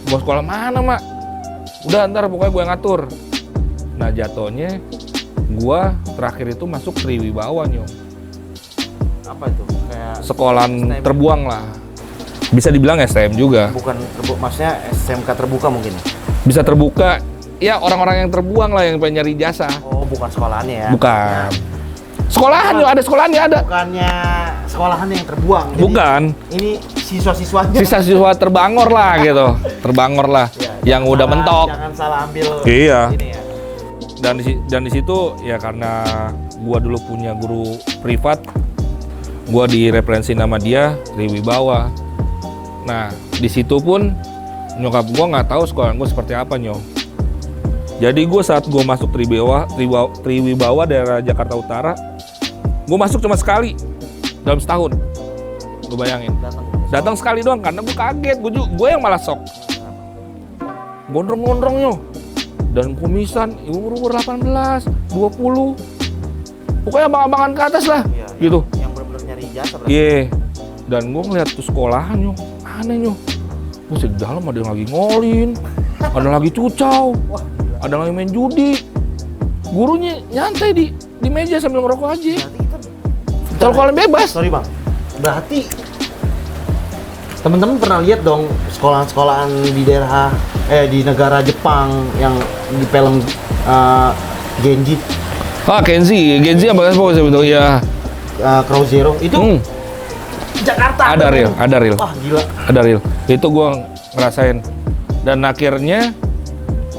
mau sekolah mana mak? Udah ntar pokoknya gue ngatur. Nah jatuhnya gue terakhir itu masuk Triwibawa Nyo. Apa itu? Kayak sekolahan STM. Terbuang lah. Bisa dibilang STM juga. Bukan maksudnya SMK terbuka mungkin. Bisa terbuka. Ya orang-orang yang terbuang lah yang pengen nyari jasa. Oh bukan sekolahannya ya? Bukan. Sekolahan Nyo, ada sekolahannya ada. Bukannya sekolahan yang terbuang. Jadi Bukan. Ini siswa-siswanya. Siswa-siswa terbangor lah gitu. Terbangor lah. Ya, yang udah mentok. Jangan salah ambil. Iya. Ini ya. Dan di situ ya karena gua dulu punya guru privat, gua direferensi nama dia Triwibawa. Nah di situ pun nyokap gua nggak tahu sekolah gua seperti apa Nyo. Jadi gua saat gua masuk Triwibawa daerah Jakarta Utara, gua masuk cuma sekali dalam setahun. Gua bayangin. Datang sekali doang karena gua kaget, gua yang malah sok. Gondrong-gondrong Nyo. Dan kumisan, umur 18, 20. Pokoknya abang-abangan ke atas lah, Iya, gitu. Yang benar-benar nyari jasa berarti. Iya. Dan gue ngeliat tuh sekolahan Nyo, aneh Nyo. Di dalam ada yang lagi ngolin, ada yang lagi cucau, ada yang lagi main judi. Gurunya nyantai di meja sambil ngerokok aja. Kalau kalian bebas. Sorry bang, berarti teman-teman pernah lihat dong sekolahan-sekolahan di daerah di negara Jepang yang di film Genji. Genji apa itu ya? Crow Zero itu Jakarta. Ada real. Wah gila. Ada real. Itu gue ngerasain. Dan akhirnya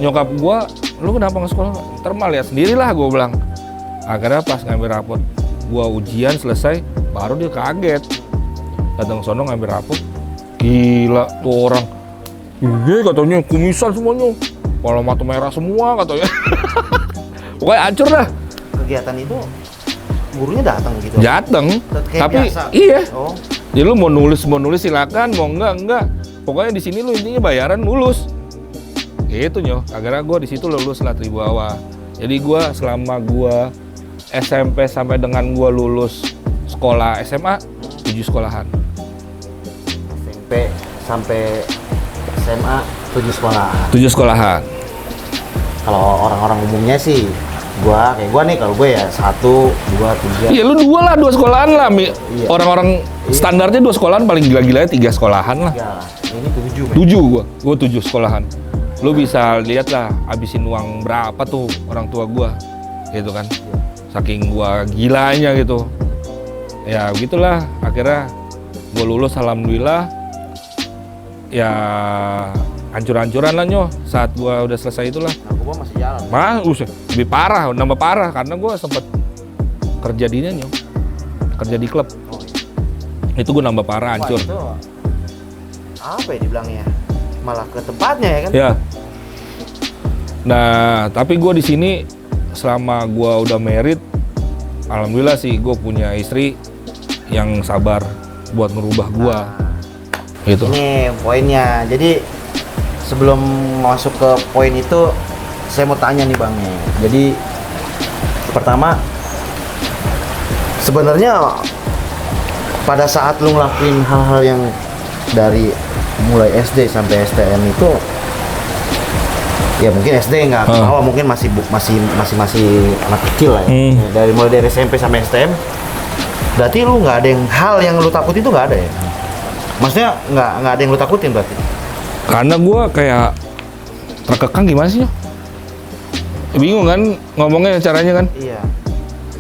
nyokap gue, lu kenapa nggak sekolah? Ntar mah lihat sendirilah gue bilang. Akhirnya pas ngambil rapot, gue ujian selesai, baru dia kaget. Datang sono ngambil rapot, gila tuh orang. Iya katanya kumisan semuanya, kepala mata merah semua katanya. Pokoknya hancur dah. Kegiatan itu gurunya datang gitu. Datang, Kayak tapi biasa. iya. Oh. Jadi lu mau nulis silakan, mau enggak. Pokoknya di sini lu intinya bayaran lulus. Gitu Nyo. Akhirnya gue di situ lulus lah Triwibawa. Jadi gue selama gue SMP sampai dengan gue lulus sekolah SMA 7 sekolahan. SMP sampai SMA 7 sekolah. 7 sekolahan. Kalau orang-orang umumnya sih kayak gua nih, kalau gue ya 1, 2, 3. Iya lu 2 lah, 2 sekolahan lah. Iya. Orang-orang standarnya 2 sekolahan, paling gila-gilanya 3 sekolahan lah. Ya, ini 7. 7 gua 7 sekolahan. Lu bisa lihat lah habisin uang berapa tuh orang tua gua. Gitu kan. Saking gua gilanya gitu. Ya begitulah akhirnya gue lulus alhamdulillah ya hancur-hancuran lah nyo saat gue udah selesai itulah. Narkoba masih jalan. Lebih parah, nambah parah karena gue sempet kerja di ini nyo, kerja di klub. Oh, iya. Itu gue nambah parah, hancur. Wah, itu apa ya dibilangnya? Malah ke tempatnya ya kan? Ya. Nah, tapi gue di sini selama gue udah married, alhamdulillah sih gue punya istri yang sabar buat merubah gue. Gitu. Ini poinnya. Jadi sebelum masuk ke poin itu, saya mau tanya nih Bang. Jadi pertama, sebenarnya pada saat lu ngelakuin hal-hal yang dari mulai SD sampai STM itu, ya mungkin SD nggak ketawa, mungkin masih anak kecil lah ya. Dari mulai dari SMP sampai STM, berarti lu nggak ada hal yang lu takutin itu nggak ada ya? Maksudnya nggak ada yang lu takutin berarti? Karena gue kayak terkekang gimana sih? Bingung kan ngomongnya caranya kan? Iya.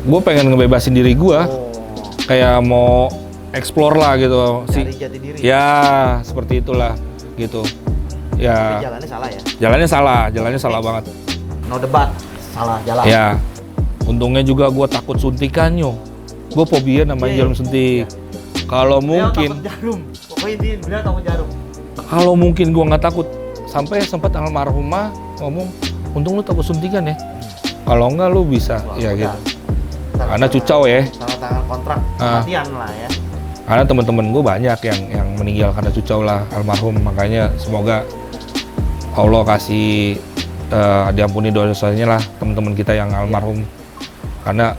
Gue pengen ngebebasin diri gue, kayak mau explore lah gitu. Cari jati diri. Ya seperti itulah gitu. Ya. Tapi jalannya salah ya? Jalannya salah banget. No debat, salah jalan. Ya. Untungnya juga gue takut suntikan yo. Gue fobia namanya jarum suntik. Kalau mungkin, jarum. Pokoknya dia takut jarum. kalau mungkin gue nggak takut, sampai sempat almarhumah ngomong, untung lu takut suntikan ya. Kalau enggak lu bisa, ya gitu. Karena cucau ya. Tanda tangan kontrak kematian lah ya. Karena teman-teman gue banyak yang meninggal karena cucau lah, almarhum. Makanya semoga Allah kasih diampuni dosa-dosanya lah teman-teman kita yang almarhum. Karena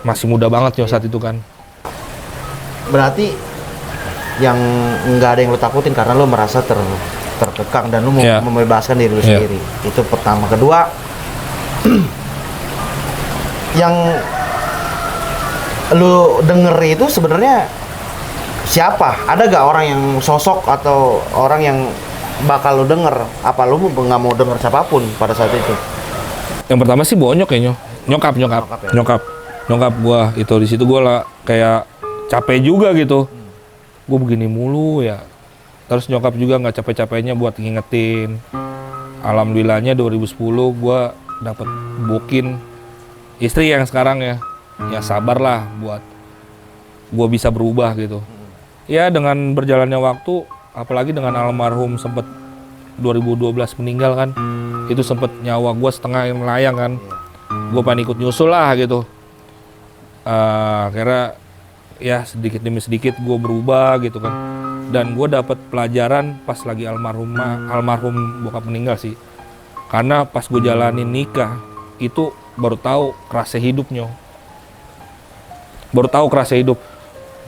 masih muda banget ya saat itu kan. Berarti yang nggak ada yang lu takutin karena lu merasa terkekang dan lu mau membebaskan diri lu sendiri. Itu pertama. Kedua, yang lu denger itu sebenarnya siapa? Ada gak orang yang sosok atau orang yang bakal lu denger? Apa lu nggak mau denger siapapun pada saat itu? Yang pertama sih bonyok ya nyokap gua itu di situ gua lah kayak capek juga gitu. Gue begini mulu ya. Terus nyokap juga nggak capek-capeknya buat ngingetin. Alhamdulillahnya 2010 gue dapet bukin istri yang sekarang ya sabar lah buat gue bisa berubah gitu. Ya dengan berjalannya waktu, apalagi dengan almarhum sempet 2012 meninggal kan, itu sempet nyawa gue setengah yang melayang kan. Gue pengen ikut nyusul lah gitu. Akhirnya ya sedikit demi sedikit gue berubah gitu kan. Dan gue dapet pelajaran pas lagi almarhum bokap meninggal sih. Karena pas gue jalanin nikah itu baru tahu kerasnya hidupnya. Baru tahu kerasnya hidup.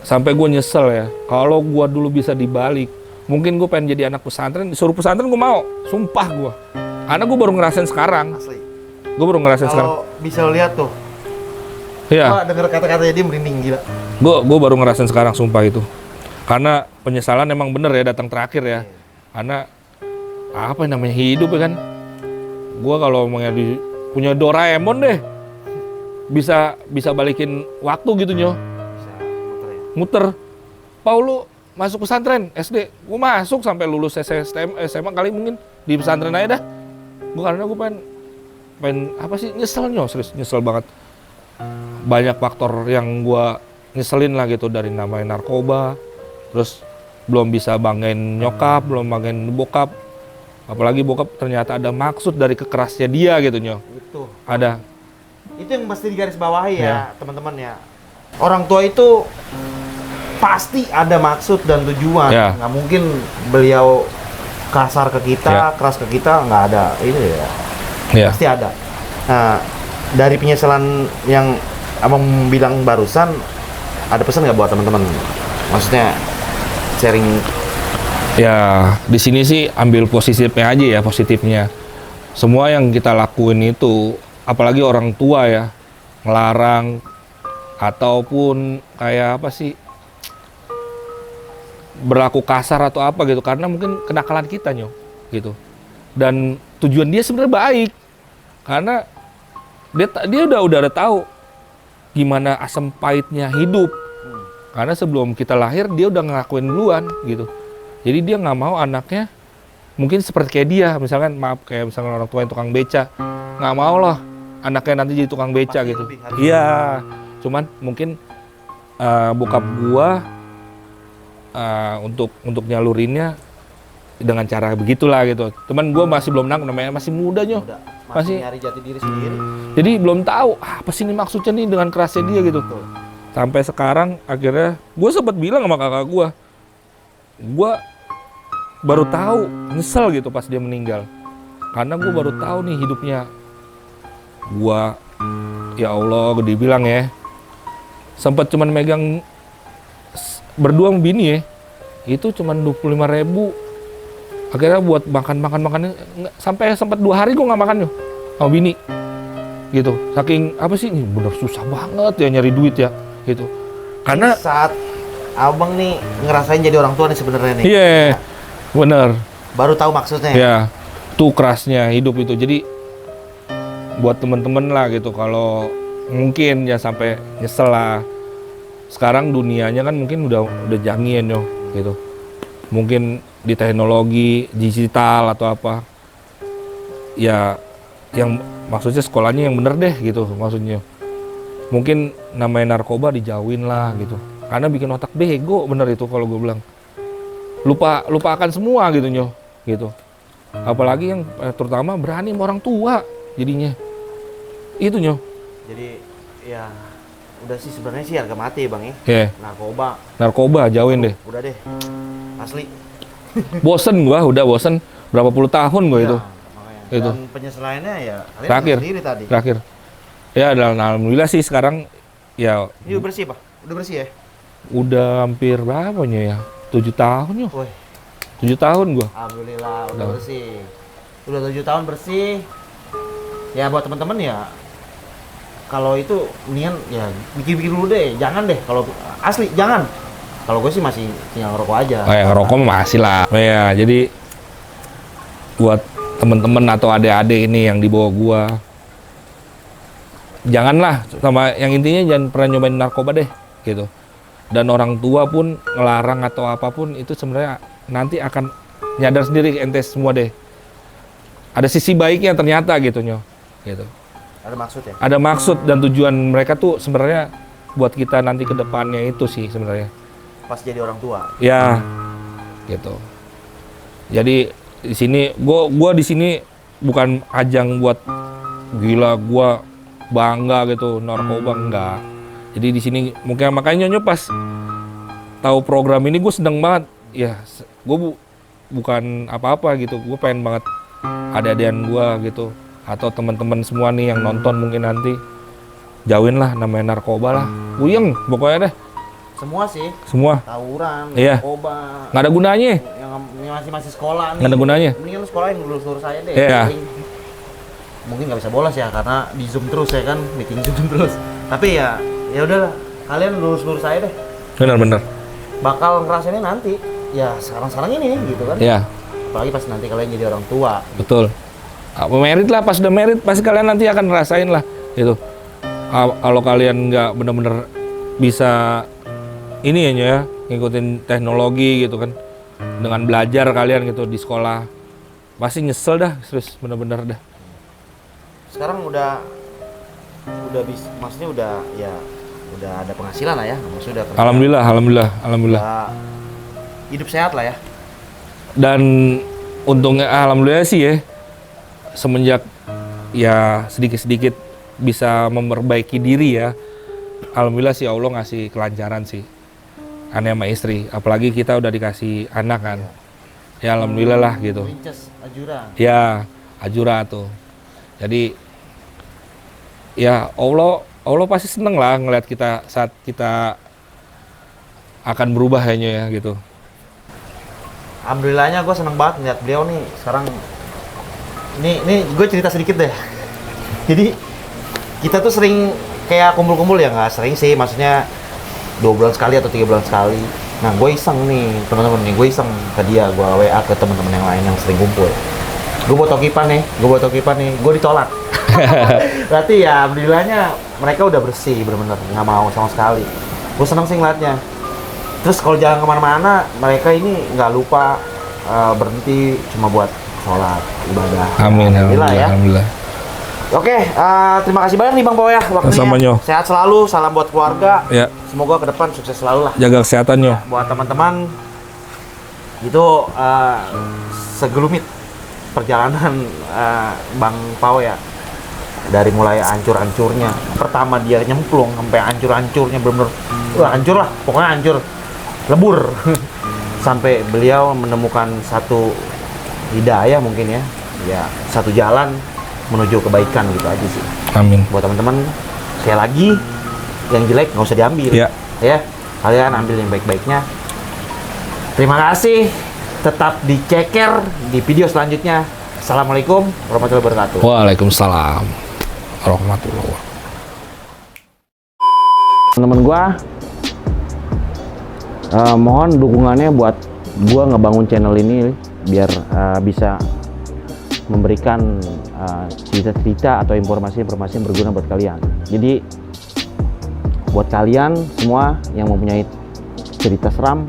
Sampai gue nyesel ya. Kalau gue dulu bisa dibalik, mungkin gue pengen jadi anak pesantren. Disuruh pesantren gue mau. Sumpah gue. Karena gue baru ngerasain sekarang. Asli. Gue baru ngerasain sekarang. Kalau bisa lihat tuh. Iya. Denger kata-katanya dia merinding gila. Gue baru ngerasain sekarang sumpah itu. Karena penyesalan emang bener ya datang terakhir ya. Karena apa yang namanya hidup ya kan. Gue kalau punya Doraemon deh, bisa balikin waktu gitu nyo. Muter. Paulo masuk pesantren SD, gue masuk sampai lulus SMA kali mungkin di pesantren aja dah. Karena gue pengen apa sih, nyesel nyo, serius nyesel banget. Banyak faktor yang gue nyeselin lah gitu, dari namanya narkoba, terus belum bisa banggain nyokap, belum banggain bokap, apalagi bokap ternyata ada maksud dari kekerasnya dia gitu nyo. Itu ada. Itu yang mesti digarisbawahi ya teman-teman ya. Orang tua itu pasti ada maksud dan tujuan. Nggak mungkin beliau kasar ke kita, keras ke kita, nggak ada ini ya. Pasti ada. Nah, dari penyesalan yang abang bilang barusan, ada pesan nggak buat teman-teman? Maksudnya sharing. Ya, di sini sih ambil positifnya aja ya, positifnya. Semua yang kita lakuin itu, apalagi orang tua ya, ngelarang ataupun kayak apa sih, berlaku kasar atau apa gitu, karena mungkin kenakalan kita nyo gitu. Dan tujuan dia sebenarnya baik, karena dia udah tahu gimana asam pahitnya hidup. Karena sebelum kita lahir dia udah ngelakuin duluan gitu. Jadi dia nggak mau anaknya mungkin seperti kayak dia, misalkan maaf kayak misalkan orang tua yang tukang beca, nggak mau lah anaknya nanti jadi tukang beca Pasti gitu. lebih harus. Iya, cuman mungkin bokap gua untuk nyalurinnya dengan cara begitulah gitu. Teman gua masih belum nangkep, namanya masih muda nyoh. Udah, Masih- masih nyari jati diri sendiri. Jadi belum tahu apa sih ini maksudnya nih dengan kerasnya dia gitu. Betul. Sampai sekarang akhirnya gue sempat bilang sama kakak gue baru tahu nyesel gitu pas dia meninggal. Karena gue baru tahu nih hidupnya. Gue ya Allah, gue dibilang ya, sempat cuman megang berdua sama bini ya, itu cuman 25.000. Akhirnya buat makan sampai sempat 2 hari gue nggak makan yuk sama bini gitu. Saking apa sih, ini bener susah banget ya nyari duit ya gitu. Karena saat abang nih ngerasain jadi orang tua nih sebenarnya nih. iya bener Baru tahu maksudnya. ya, tuh kerasnya hidup itu. Jadi buat temen-temen lah gitu, kalau mungkin ya sampai nyesel lah. Sekarang dunianya kan mungkin udah jangin yo gitu. Mungkin di teknologi digital atau apa ya, yang maksudnya sekolahnya yang bener deh gitu maksudnya. Mungkin namanya narkoba dijauhin lah gitu, karena bikin otak bego bener itu kalau gue bilang. Lupa akan semua gitu nyoh gitu. Apalagi yang terutama berani sama orang tua jadinya itu nyoh. Jadi ya udah sih sebenarnya sih harga mati bang ya. Ya narkoba jauhin deh. Udah deh. Asli. Bosen gua, udah bosen berapa puluh tahun gua itu. Makanya. Itu. Dan penyesuaiannya ya kalian Terakhir. tahu sendiri tadi. Terakhir. Ya dan alhamdulillah sih sekarang ya Ini udah bersih pak? Udah bersih ya? udah hampir berapa ya? 7 tahun yuk. Woi, 7 tahun gua. alhamdulillah udah Udah. bersih. Udah 7 tahun bersih. Ya buat teman-teman ya, kalau itu mendingan ya bikin-bikin dulu deh. Jangan deh kalau asli jangan. Kalau gue sih masih tinggal ngerokok aja. Oh ya ngerokok mah masih lah. Oh ya jadi buat temen-temen atau adik-adik ini yang di bawah gua, janganlah, sama yang intinya jangan pernah nyobain narkoba deh gitu. Dan orang tua pun ngelarang atau apapun itu sebenarnya nanti akan nyadar sendiri ente semua deh. Ada sisi baiknya ternyata gitu nyoh gitu. Ada maksud ya? Ada maksud dan tujuan mereka tuh sebenarnya buat kita nanti ke depannya itu sih sebenarnya. Pas jadi orang tua. Ya, gitu. Jadi di sini, gua di sini bukan ajang buat gila, gua bangga gitu narkoba enggak. Jadi di sini mungkin makanya Nyonya pas tahu program ini gue seneng banget. Ya, gue bukan apa-apa gitu. Gue pengen banget adik-adikan gue gitu atau teman-teman semua nih yang nonton mungkin nanti jauhin lah namanya narkoba lah. Puyeng pokoknya deh. Semua sih. Semua. Tawuran, Iya. narkoba. Nggak ada gunanya. Yang masih sekolah nih. Nggak ada gunanya. Mendingan lu sekolahin lulus-lulus aja deh. Iya. Mungkin nggak bisa bolos ya karena di Zoom terus ya kan, meeting Zoom terus. Tapi ya udahlah, kalian lulus-lulus aja deh. Bener-bener. Bakal ngerasainnya nanti. Ya sekarang ini nih gitu kan. Ya. Apalagi pas nanti kalian jadi orang tua. Betul. Merit lah, pas udah merit pasti kalian nanti akan ngerasain lah gitu. Kalau kalian nggak bener-bener bisa ini ya ngikutin teknologi gitu kan, dengan belajar kalian gitu di sekolah, pasti nyesel dah, serius bener-bener dah. Sekarang udah bisa, maksudnya udah ada penghasilan lah ya, maksudnya udah kerja. Alhamdulillah. Udah hidup sehat lah ya. Dan untungnya alhamdulillah sih ya, semenjak ya sedikit-sedikit bisa memperbaiki diri ya, alhamdulillah sih Allah ngasih kelancaran sih aneh sama istri, apalagi kita udah dikasih anak kan. Ya alhamdulillah lah gitu. Princess Ajura. Ya Ajura tuh. Jadi ya Allah pasti seneng lah ngeliat kita saat kita akan berubah kayaknya ya gitu. Alhamdulillahnya gue seneng banget ngeliat beliau nih sekarang. Nih gue cerita sedikit deh. Jadi kita tuh sering kayak kumpul-kumpul ya, nggak sering sih, maksudnya 2 bulan sekali atau 3 bulan sekali. Nah gue iseng nih teman-teman nih, gue iseng ke dia, gue WA ke teman-teman yang lain yang sering kumpul. Gue bawa tokipan nih, gue ditolak. Berarti ya alhamdulillahnya mereka udah bersih, bener-bener nggak mau sama sekali. Gue seneng sih ngeliatnya. Terus kalau jalan kemana-mana, mereka ini nggak lupa berhenti cuma buat sholat, ibadah. Amin, Alhamdulillah ya. alhamdulillah. Oke, terima kasih banyak nih Bang Pao ya waktunya. Sama, Nyo. Sehat selalu, salam buat keluarga. Ya, Semoga ke depan sukses selalu lah. jaga kesehatan Nyo. Buat teman-teman itu segelumit perjalanan Bang Pao ya. Dari mulai hancur-hancurnya, pertama dia nyemplung sampai hancur-hancurnya, bener-bener hancur lah, pokoknya hancur, lebur. Sampai beliau menemukan satu hidayah mungkin ya satu jalan menuju kebaikan gitu aja sih. Amin. Buat teman-teman, sekali lagi yang jelek nggak usah diambil, Ya. ya kalian ambil yang baik-baiknya. Terima kasih, tetap diceker di video selanjutnya. Assalamualaikum warahmatullahi wabarakatuh. Waalaikumsalam warahmatullahi wabarakatuh. Teman-teman gua, mohon dukungannya buat gua ngebangun channel ini biar bisa memberikan cerita-cerita atau informasi-informasi yang berguna buat kalian. Jadi buat kalian semua yang mempunyai cerita seram,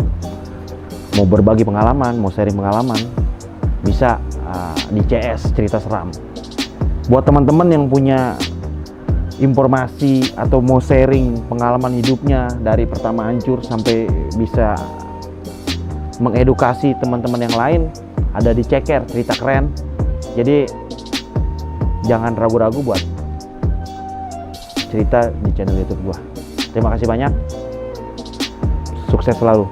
mau berbagi pengalaman, mau sharing pengalaman, bisa di CS cerita seram. Buat teman-teman yang punya informasi atau mau sharing pengalaman hidupnya dari pertama hancur sampai bisa mengedukasi teman-teman yang lain, ada di Ceker cerita keren. Jadi jangan ragu-ragu buat cerita di channel YouTube gua. Terima kasih banyak. Sukses selalu.